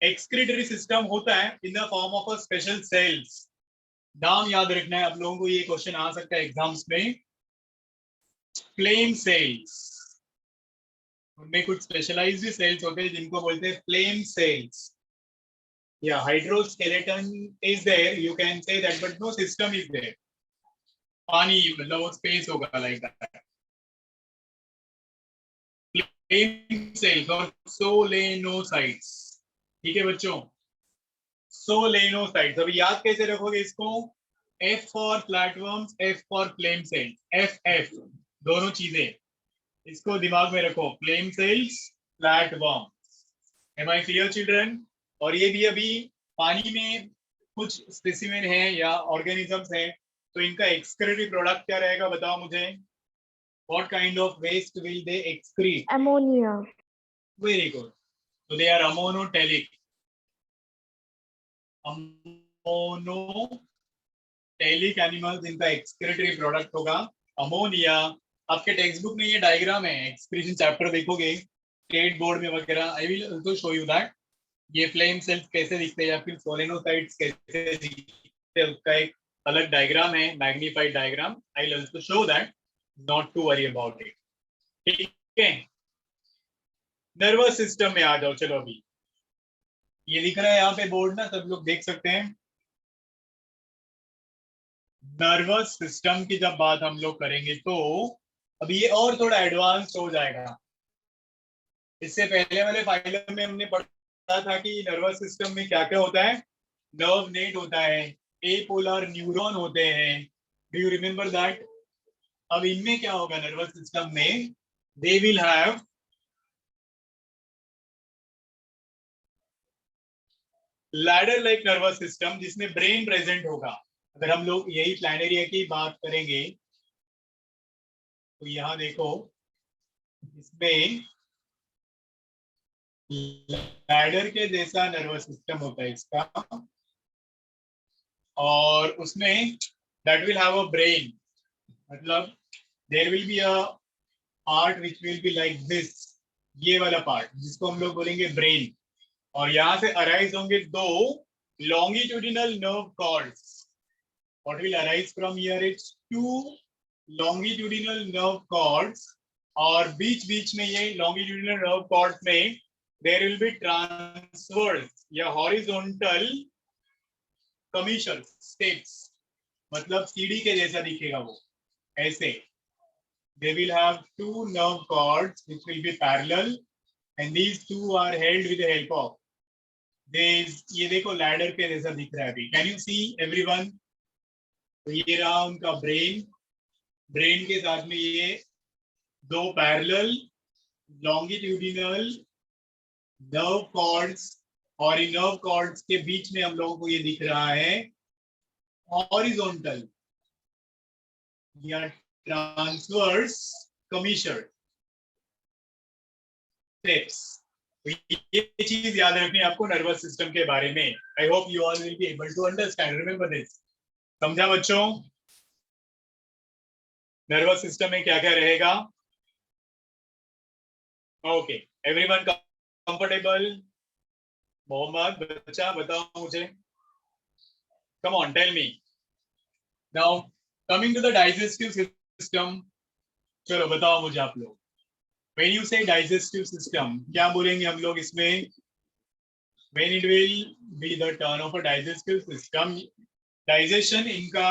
एक्सक्रीटरी सिस्टम होता है in the form of a special cells. नाम याद रखना है, आप लोगों को ये क्वेश्चन आ सकता है एग्जाम्स में। फ्लेम सेल्स, उनमें कुछ स्पेशलाइज्ड सेल्स होते हैं जिनको बोलते हैं flame cells. Yeah, hydroskeleton is there, you can say that, but no system is there. पानी मतलब वो स्पेस होगा like that. Flame cells और solenocytes, ठीक है बच्चों? solenocytes, अभी याद कैसे रखोगे इसको? F for flatworms, F for flame cells, FF दोनों चीजें, इसको दिमाग में रखो। flame cells, flatworms. Am I clear children? और ये भी अभी पानी में कुछ स्पेसिमेन है या ऑर्गेनिजम्स हैं, तो इनका एक्सक्रीटरी प्रोडक्ट क्या रहेगा बताओ मुझे। What kind of waste will they excrete? Ammonia. Very good, तो they are ammonotelic. Ammonotelic animals, इनका एक्सक्रीटरी प्रोडक्ट होगा अमोनिया। आपके टेक्स्ट बुक में ये डायग्राम है, एक्सक्रीशन चैप्टर देखोगे स्टेट बोर्ड में वगैरह, I will also show you that ये फ्लेम सेल्स कैसे दिखते हैं या फिर सोलेनोसाइट्स कैसे दिखते हैं, उसका एक अलग डायग्राम है, magnified diagram. I will also show that, not to worry about it. ठीक है, नर्वस सिस्टम में आ जाओ। चलो अभी ये दिख रहा है यहाँ पे बोर्ड ना, सब लोग देख सकते हैं। नर्वस सिस्टम की जब बात हम लोग करेंगे तो अभी ये और थोड़ा एडवांस हो जाएगा। इससे पहले वाले फाइलम में हमने पढ़ा था कि नर्वस सिस्टम में क्या क्या होता है। नर्व नेट होता है, एपोलर न्यूरॉन होते हैं, डू यू रिमेम्बर दैट? अब इनमें क्या होगा नर्वस सिस्टम में? They will have ladder like nervous system जिसमें ब्रेन प्रेजेंट होगा। अगर हम लोग यही प्लान एरिया की बात करेंगे तो यहाँ देखो इसमें लैडर के जैसा नर्वस सिस्टम होता है इसका, और उसमें that will have a brain, मतलब there will be a part which will be like this, ये वाला पार्ट जिसको हम लोग बोलेंगे ब्रेन, और यहाँ से अराइज होंगे दो longitudinal nerve cords. What will arise from here? It's two longitudinal nerve cords, और बीच बीच में ये longitudinal nerve cords में there will be transverse या horizontal commissures steps, मतलब सीढ़ी के जैसा दिखेगा वो ऐसे. They will have two nerve cords which will be parallel, and these two are held with the help of ये देखो लैडर के जैसा दिख रहा है अभी. Can you see everyone? तो ये रहा उनका ब्रेन, ब्रेन के साथ में ये दो पैरेलल लॉन्गिट्यूडिनल नर्व कॉर्ड्स, और इन नर्व कॉर्ड्स के बीच में हम लोगों को ये दिख रहा है हॉरिजॉन्टल या ट्रांसवर्स कमीशर स्टेप्स. ये चीज याद रखनी है आपको नर्वस सिस्टम के बारे में. I hope you all will be able to understand. Remember this. समझा बच्चों? नर्वस सिस्टम में क्या क्या रहेगा? Okay, everyone comfortable? मोहम्मद बच्चा बताओ मुझे. Come on, tell me. Now coming to the digestive system. चलो बताओ मुझे आप लोग. When you say digestive system, क्या बोलेंगे हम लोग इसमें? When it will be the turn of a digestive system, digestion इनका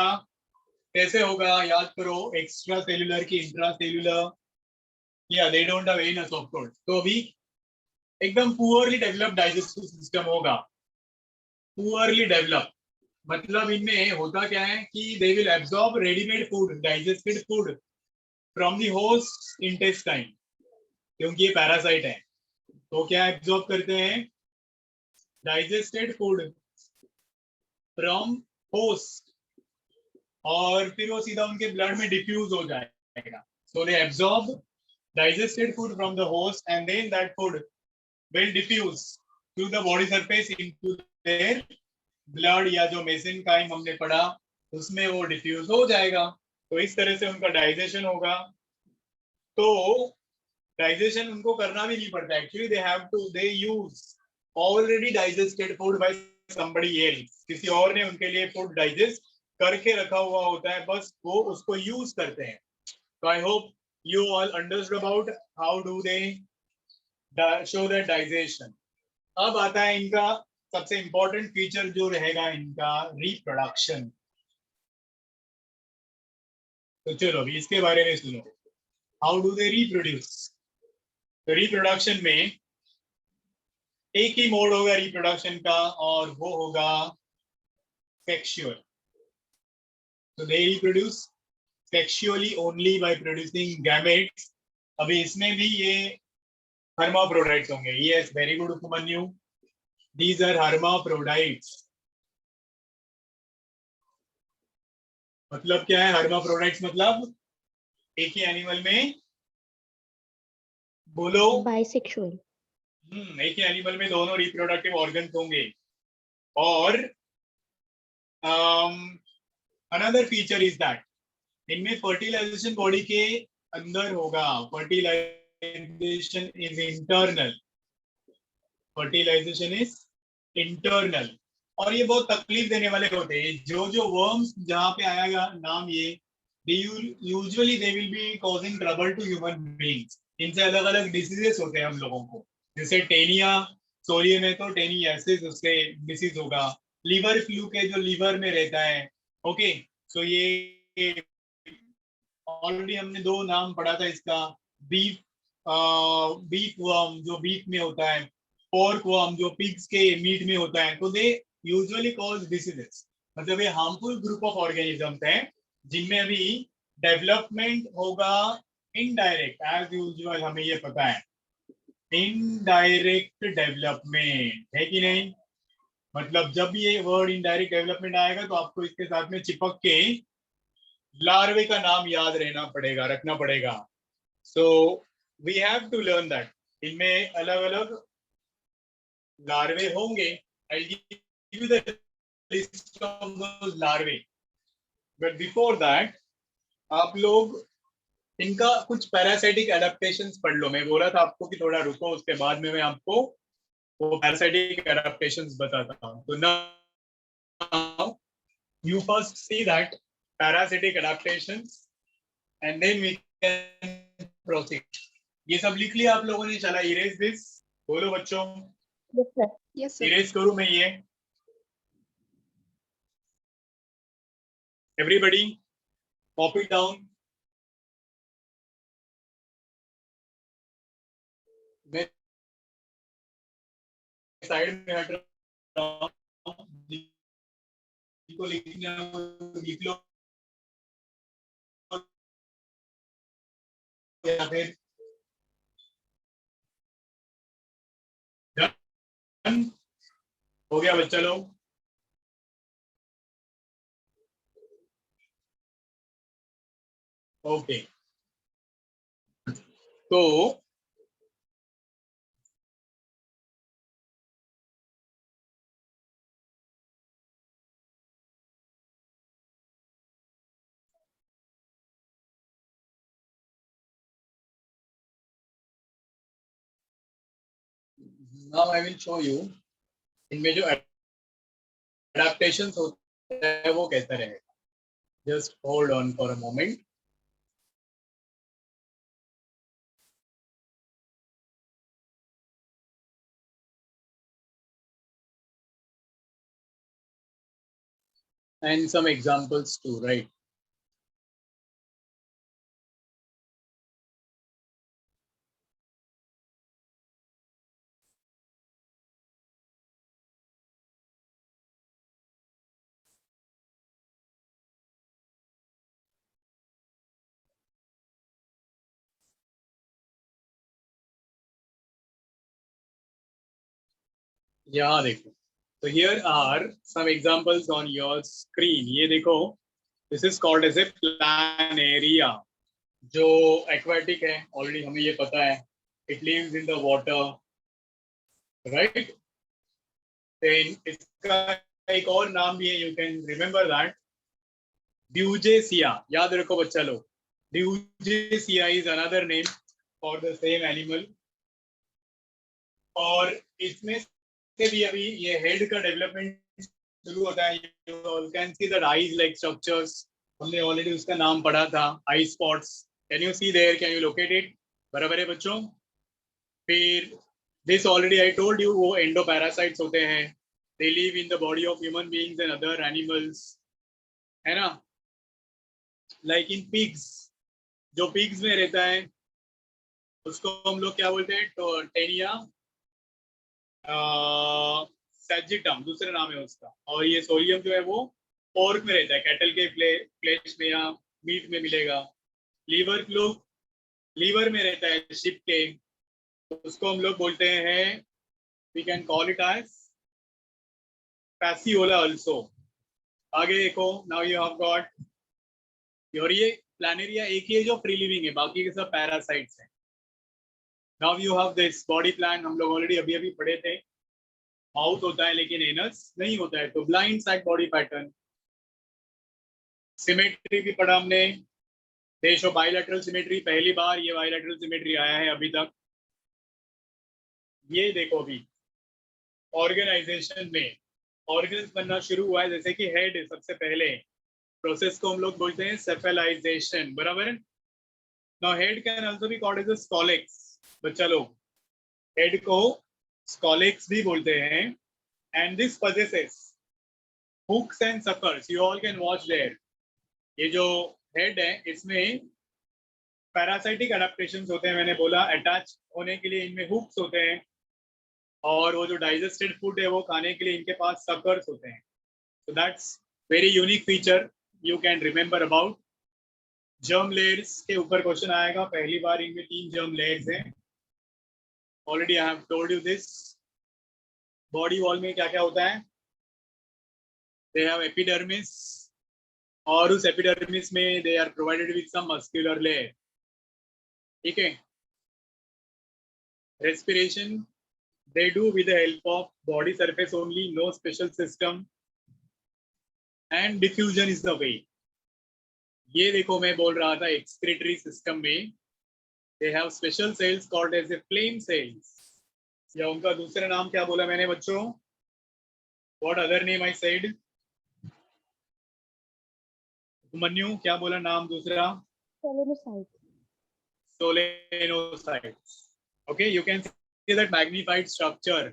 कैसे होगा? याद करो, एक्स्ट्रा सेल्युलर की इंट्रा सेल्युलर, या they don't have anus of course. तो अभी एकदम पुअरली डेवलप डाइजेस्टिव सिस्टम होगा. पुअरली डेवलप मतलब इनमें होता क्या है कि they will absorb ready-made food, digested food from the host intestine, क्योंकि ये पैरासाइट है. तो क्या एब्जॉर्ब करते हैं? डाइजेस्टेड फूड फ्रॉम होस्ट, और फिर वो सीधा उनके ब्लड में डिफ्यूज हो जाएगा. So they absorb digested food from the host, and then that food will diffuse through the body surface into their blood, या जो मेसेनकाइम हमने पढ़ा उसमें वो डिफ्यूज हो जाएगा. तो इस तरह से उनका डाइजेशन होगा. तो डाइजेशन उनको करना भी नहीं पड़ता. Actually they use already digested food by somebody else. किसी और ने उनके लिए फूड डाइजेस्ट करके रखा हुआ होता है, बस वो उसको यूज करते हैं. तो आई hope you all understood about how do they show that digestion. अब आता है इनका सबसे इंपॉर्टेंट फीचर जो रहेगा इनका, रिप्रोडक्शन. तो चलो अभी इसके बारे में सुनो. How do they reproduce? तो रिप्रोडक्शन में एक ही मोड होगा रिप्रोडक्शन का, और वो होगा सेक्सुअल. तो they reproduce sexually only by producing gametes. अभी इसमें भी ये हर्माफ्रोडाइट्स होंगे. Yes, very good Upmanyu. These are hermaphrodites. मतलब क्या है हर्माफ्रोडाइट्स? मतलब एक ही एनिमल में, बोलो, बाइसेक्सुअल. एक ही एनिमल में दोनों रिप्रोडक्टिव ऑर्गन्स होंगे. और अनदर फीचर इज दैट इनमें फर्टिलाइजेशन बॉडी के अंदर होगा. Fertilisation is internal. Fertilisation is internal. और ये बहुत तकलीफ देने वाले होते हैं. जो वर्म्स जहाँ पे आएगा नाम, ये usually they will be causing trouble to human beings. इनसे अलग अलग डिसीजेस होते हैं हम लोगों को. जैसे टेनिया सोलियम है तो टेनियासिस, उससे डिसीज होगा. लीवर फ्लू के जो लीवर में रहता है. ओके, सो ये ऑलरेडी हमने दो नाम पढ़ा था इसका. बीफ वर्म जो बीफ में होता है, पोर्क वर्म जो पिग्स के मीट में होता है. तो दे यूजुअली कॉज डिसीजेस. मतलब ये हार्मफुल ग्रुप ऑफ ऑर्गेनिजम्स हैं जिनमें अभी डेवलपमेंट होगा इनडायरेक्ट. एज यूजुअल हमें ये पता है इनडायरेक्ट डेवलपमेंट है कि नहीं. मतलब जब ये वर्ड इनडायरेक्ट डेवलपमेंट आएगा तो आपको इसके साथ में चिपक के लार्वे का नाम याद रखना पड़ेगा. So we have to learn that इनमें अलग अलग लार्वे होंगे. I give you the list of those larvae, but before that आप लोग इनका कुछ पैरासाइटिक एडेप्टेशंस पढ़ लो. मैं बोला था आपको कि थोड़ा रुको, उसके बाद में मैं आपको वो पैरासाइटिक एडेप्टेशंस बताता हूँ. तो now you first see that parasitic adaptations and then we can proceed. ये सब लिख लिया आप लोगों ने? चला erase this. बोलो बच्चों. Yes, sir. Yes, sir. erase करूं मैं ये? Everybody copy it down. मैं साइड में हट रहा हूं. जिसको लिखना है लिख लो या फिर डन हो गया बच्चा लोग. ओके, तो now I will show you इनमें जो adaptations होते हैं वो कैसा रहेगा. Just hold on for a moment. And some examples too, right? यहाँ देखो. So here are some examples on your screen. ये देखो, this is called as a planaria. जो aquatic है, already हमें ये पता है. It lives in the water, right? Then इसका एक और नाम भी है, you can remember that. Deugesia. याद रखो बच्चा लोग. Deugesia is another name for the same animal. और इसमें से भी अभी ये हेड का डेवलपमेंट शुरू होता है. You can see that eyes like structures. हमने ऑलरेडी उसका नाम पढ़ा था, eye spots. Can you see there? Can you locate it? बराबर है बच्चों. फिर this already I told you, वो एंडोपैरासाइट्स होते हैं. They live in the body of human beings and other animals, है ना. लाइक इन पिग्स, जो पिग्स में रहता है उसको हम लोग क्या बोलते हैं? टेनिया सैजिटम दूसरा नाम है उसका. और ये सोलियम जो है वो पोर्क में रहता है, कैटल के फ्लेश में या मीट में मिलेगा. लीवर में रहता है शिप के, उसको हम लोग बोलते हैं, we can call it as Fasciola also. आगे देखो, now you have got your, ये प्लानेरिया एक ही है जो फ्री लिविंग है, बाकी के सब पैरासाइट्स हैं. Now you have this body plan, हम लोग ऑलरेडी अभी अभी पढ़े थे. माउथ होता है लेकिन एनस नहीं होता है. तो blind side body pattern. Symmetry भी पढ़ा हमने. दे शो बायलैटरल सिमेट्री. पहली बार ये बायलैटरल सिमेट्री आया है अभी तक. ये देखो, अभी ऑर्गेनाइजेशन में ऑर्गन्स बनना शुरू हुआ है. जैसे कि हेड, सबसे पहले प्रोसेस को हम लोग बोलते हैं सेफेलाइजेशन. बराबर. Now head can also be called as a scolex. बच्चा लोग, हेड को स्कॉलेक्स भी बोलते हैं. And this possesses hooks and suckers. You all can watch there. ये जो हेड है इसमें पैरासाइटिक एडेप्टेशंस होते हैं. मैंने बोला अटैच होने के लिए इनमें हुक्स होते हैं, और वो जो डाइजेस्टेड फूड है वो खाने के लिए इनके पास सकर्स होते हैं. So that's very unique feature you can remember about. Germ layers के ऊपर क्वेश्चन आएगा. पहली बार इनमें 3 जर्म लेयर्स हैं. Already I have told you this. Body wall में क्या क्या होता है? दे हैव एपिडर्मिस, और उस एपिडर्मिस में they are provided with some muscular layer. ठीक है. Respiration they do with the help of body surface only, no special system. And diffusion is the way. ये देखो मैं बोल रहा था excretory system में they have special cells called as a flame cells. या उनका दूसरा नाम क्या बोला मैंने बच्चों? What other name I said? मन्यू क्या बोला नाम दूसरा? Solenocytes. Okay, you can see that magnified structure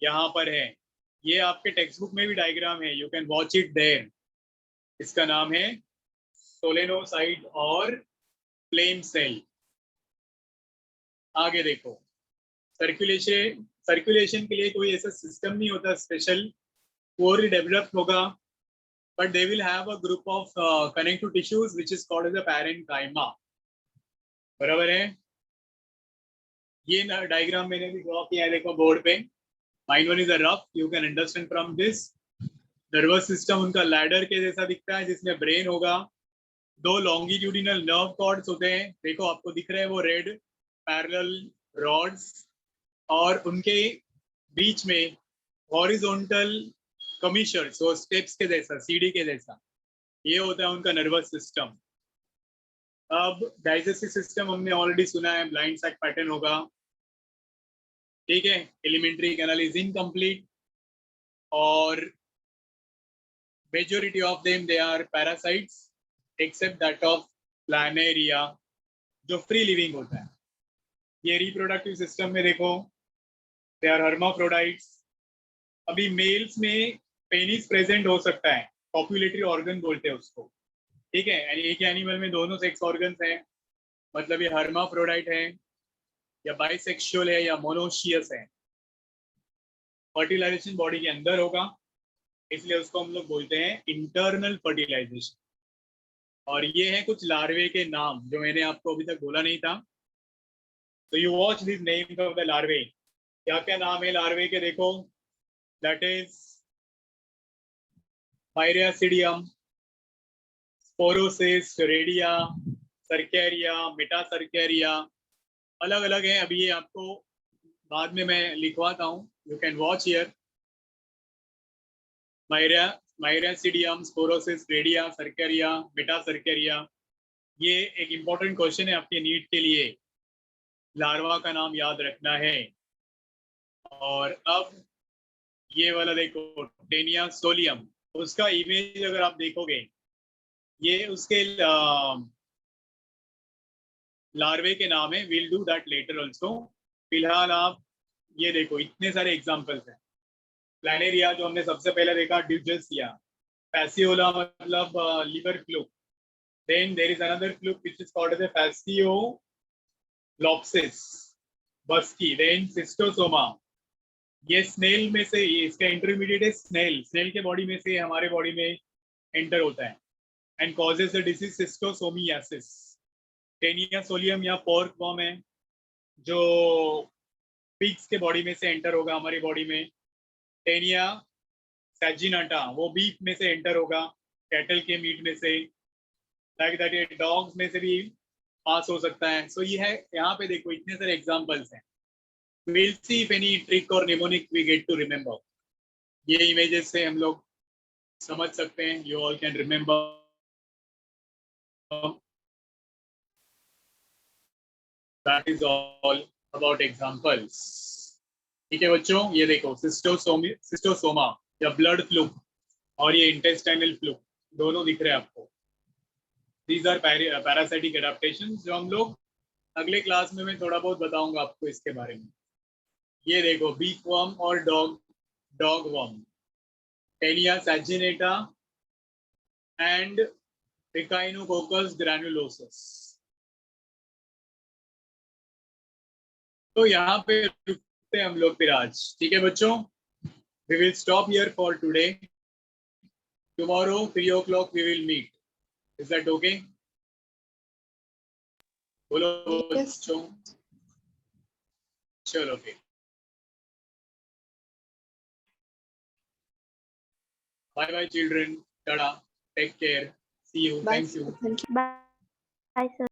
यहाँ पर है. ये आपके टेक्स्ट बुक में भी डायग्राम है. You can watch it there. इसका नाम है सोलेनोसाइट और फ्लेम सेल. आगे देखो, सर्कुलेशन के लिए कोई ऐसा सिस्टम नहीं होता स्पेशल, पोरली डेवलप्ड होगा, but they will have a group of connective tissues which is called as a parenchyma. बराबर है. ये डायग्राम मैंने भी ड्रॉ किया है देखो बोर्ड पे. Mind one is a rough, you can understand from this. Nervous system उनका लैडर के जैसा दिखता है जिसमें ब्रेन होगा, दो लॉन्गिट्यूडिनल नर्व कॉर्ड्स होते हैं, देखो आपको दिख रहे हैं वो रेड पैरेलल रॉड्स, और उनके बीच में हॉरिजॉन्टल कमीशर्स, वो स्टेप्स के जैसा, सीढ़ी के जैसा, ये होता है उनका नर्वस सिस्टम. अब डाइजेस्टिव सिस्टम हमने ऑलरेडी सुना है, ब्लाइंड सैक पैटर्न होगा, ठीक है. एलिमेंट्री कैनाल इज इनकम्प्लीट और majority of them they are parasites except that of planaria जो फ्री लिविंग होता है. ये रिप्रोडक्टिव सिस्टम में देखो दे आर hermaphrodites. अभी मेल्स में पेनिस प्रेजेंट हो सकता है, पॉपुलेटरी ऑर्गन बोलते हैं उसको, ठीक है. एक एनिमल में दोनों सेक्स ऑर्गन्स हैं, मतलब ये hermaphrodite है या बाइसेक्सुअल है या मोनोशियस है. फर्टिलाइजेशन बॉडी के अंदर होगा, इसलिए उसको हम लोग बोलते हैं इंटरनल फर्टिलाइजेशन. और ये है कुछ लार्वे के नाम जो मैंने आपको अभी तक बोला नहीं था. तो you watch this names of the larvae. क्या क्या नाम है लार्वे के देखो. That is miracidium, sporocyst, redia, cercaria, metacercaria, अलग अलग है. अभी ये आपको बाद में मैं लिखवाता हूँ, you can watch here. Miracidium, sporocyst, redia, cercaria, metacercaria. ये एक इंपॉर्टेंट क्वेश्चन है आपके नीट के लिए, लार्वा का नाम याद रखना है. और अब ये वाला देखो टेनिया सोलियम, उसका इमेज अगर आप देखोगे, ये उसके लार्वे के नाम है. Will do that later also. फिलहाल आप ये देखो, इतने सारे एग्जाम्पल्स हैं. प्लानेरिया जो हमने सबसे पहले देखा, ड्यूजेसिया. फैसियोला मतलब liver fluke. Then there is another fluke which is called as Fasciolopsis buski. Then Schistosoma, ये स्नेल में से, इसका इंटरमीडिएट है स्नेल. स्नेल के बॉडी में से हमारे बॉडी में एंटर होता है and causes the disease schistosomiasis. Taenia solium या पोर्क वर्म है जो पिग्स के बॉडी में से एंटर होगा हमारी बॉडी में. टेनिया सैजिनाटा वो बीफ में से एंटर होगा, कैटल के मीट में से. लाइक दैट ये डॉग्स में से भी पास हो सकता है. सो ये है, यहाँ पे देखो इतने सारे एग्जांपल्स हैं. We'll see if any trick or mnemonic we get to remember. ये इमेजेस से हम लोग समझ सकते हैं. You all can remember. That is all about examples. ठीक है बच्चों, ये देखो सिस्टोसोमा या ब्लड फ्लूक और ये इंटेस्टाइनल फ्लूक दोनों दिख रहे हैं आपको. These are parasitic adaptations जो हम लोग अगले क्लास में मैं थोड़ा बहुत बताऊंगा आपको इसके बारे में. ये देखो बीफ वर्म और dog worm, Taenia सैजिनेटा and Echinococcus granulosus. तो यहाँ पे रुकते हैं हम लोग फिर आज. ठीक है बच्चों, we will stop here for today. Tomorrow 3 o'clock we will meet. Is that okay? बोलो बच्चों. चलो फिर. Bye bye children. Tada. Take care. See you. Bye. Thank you. Thank you. Bye, sir.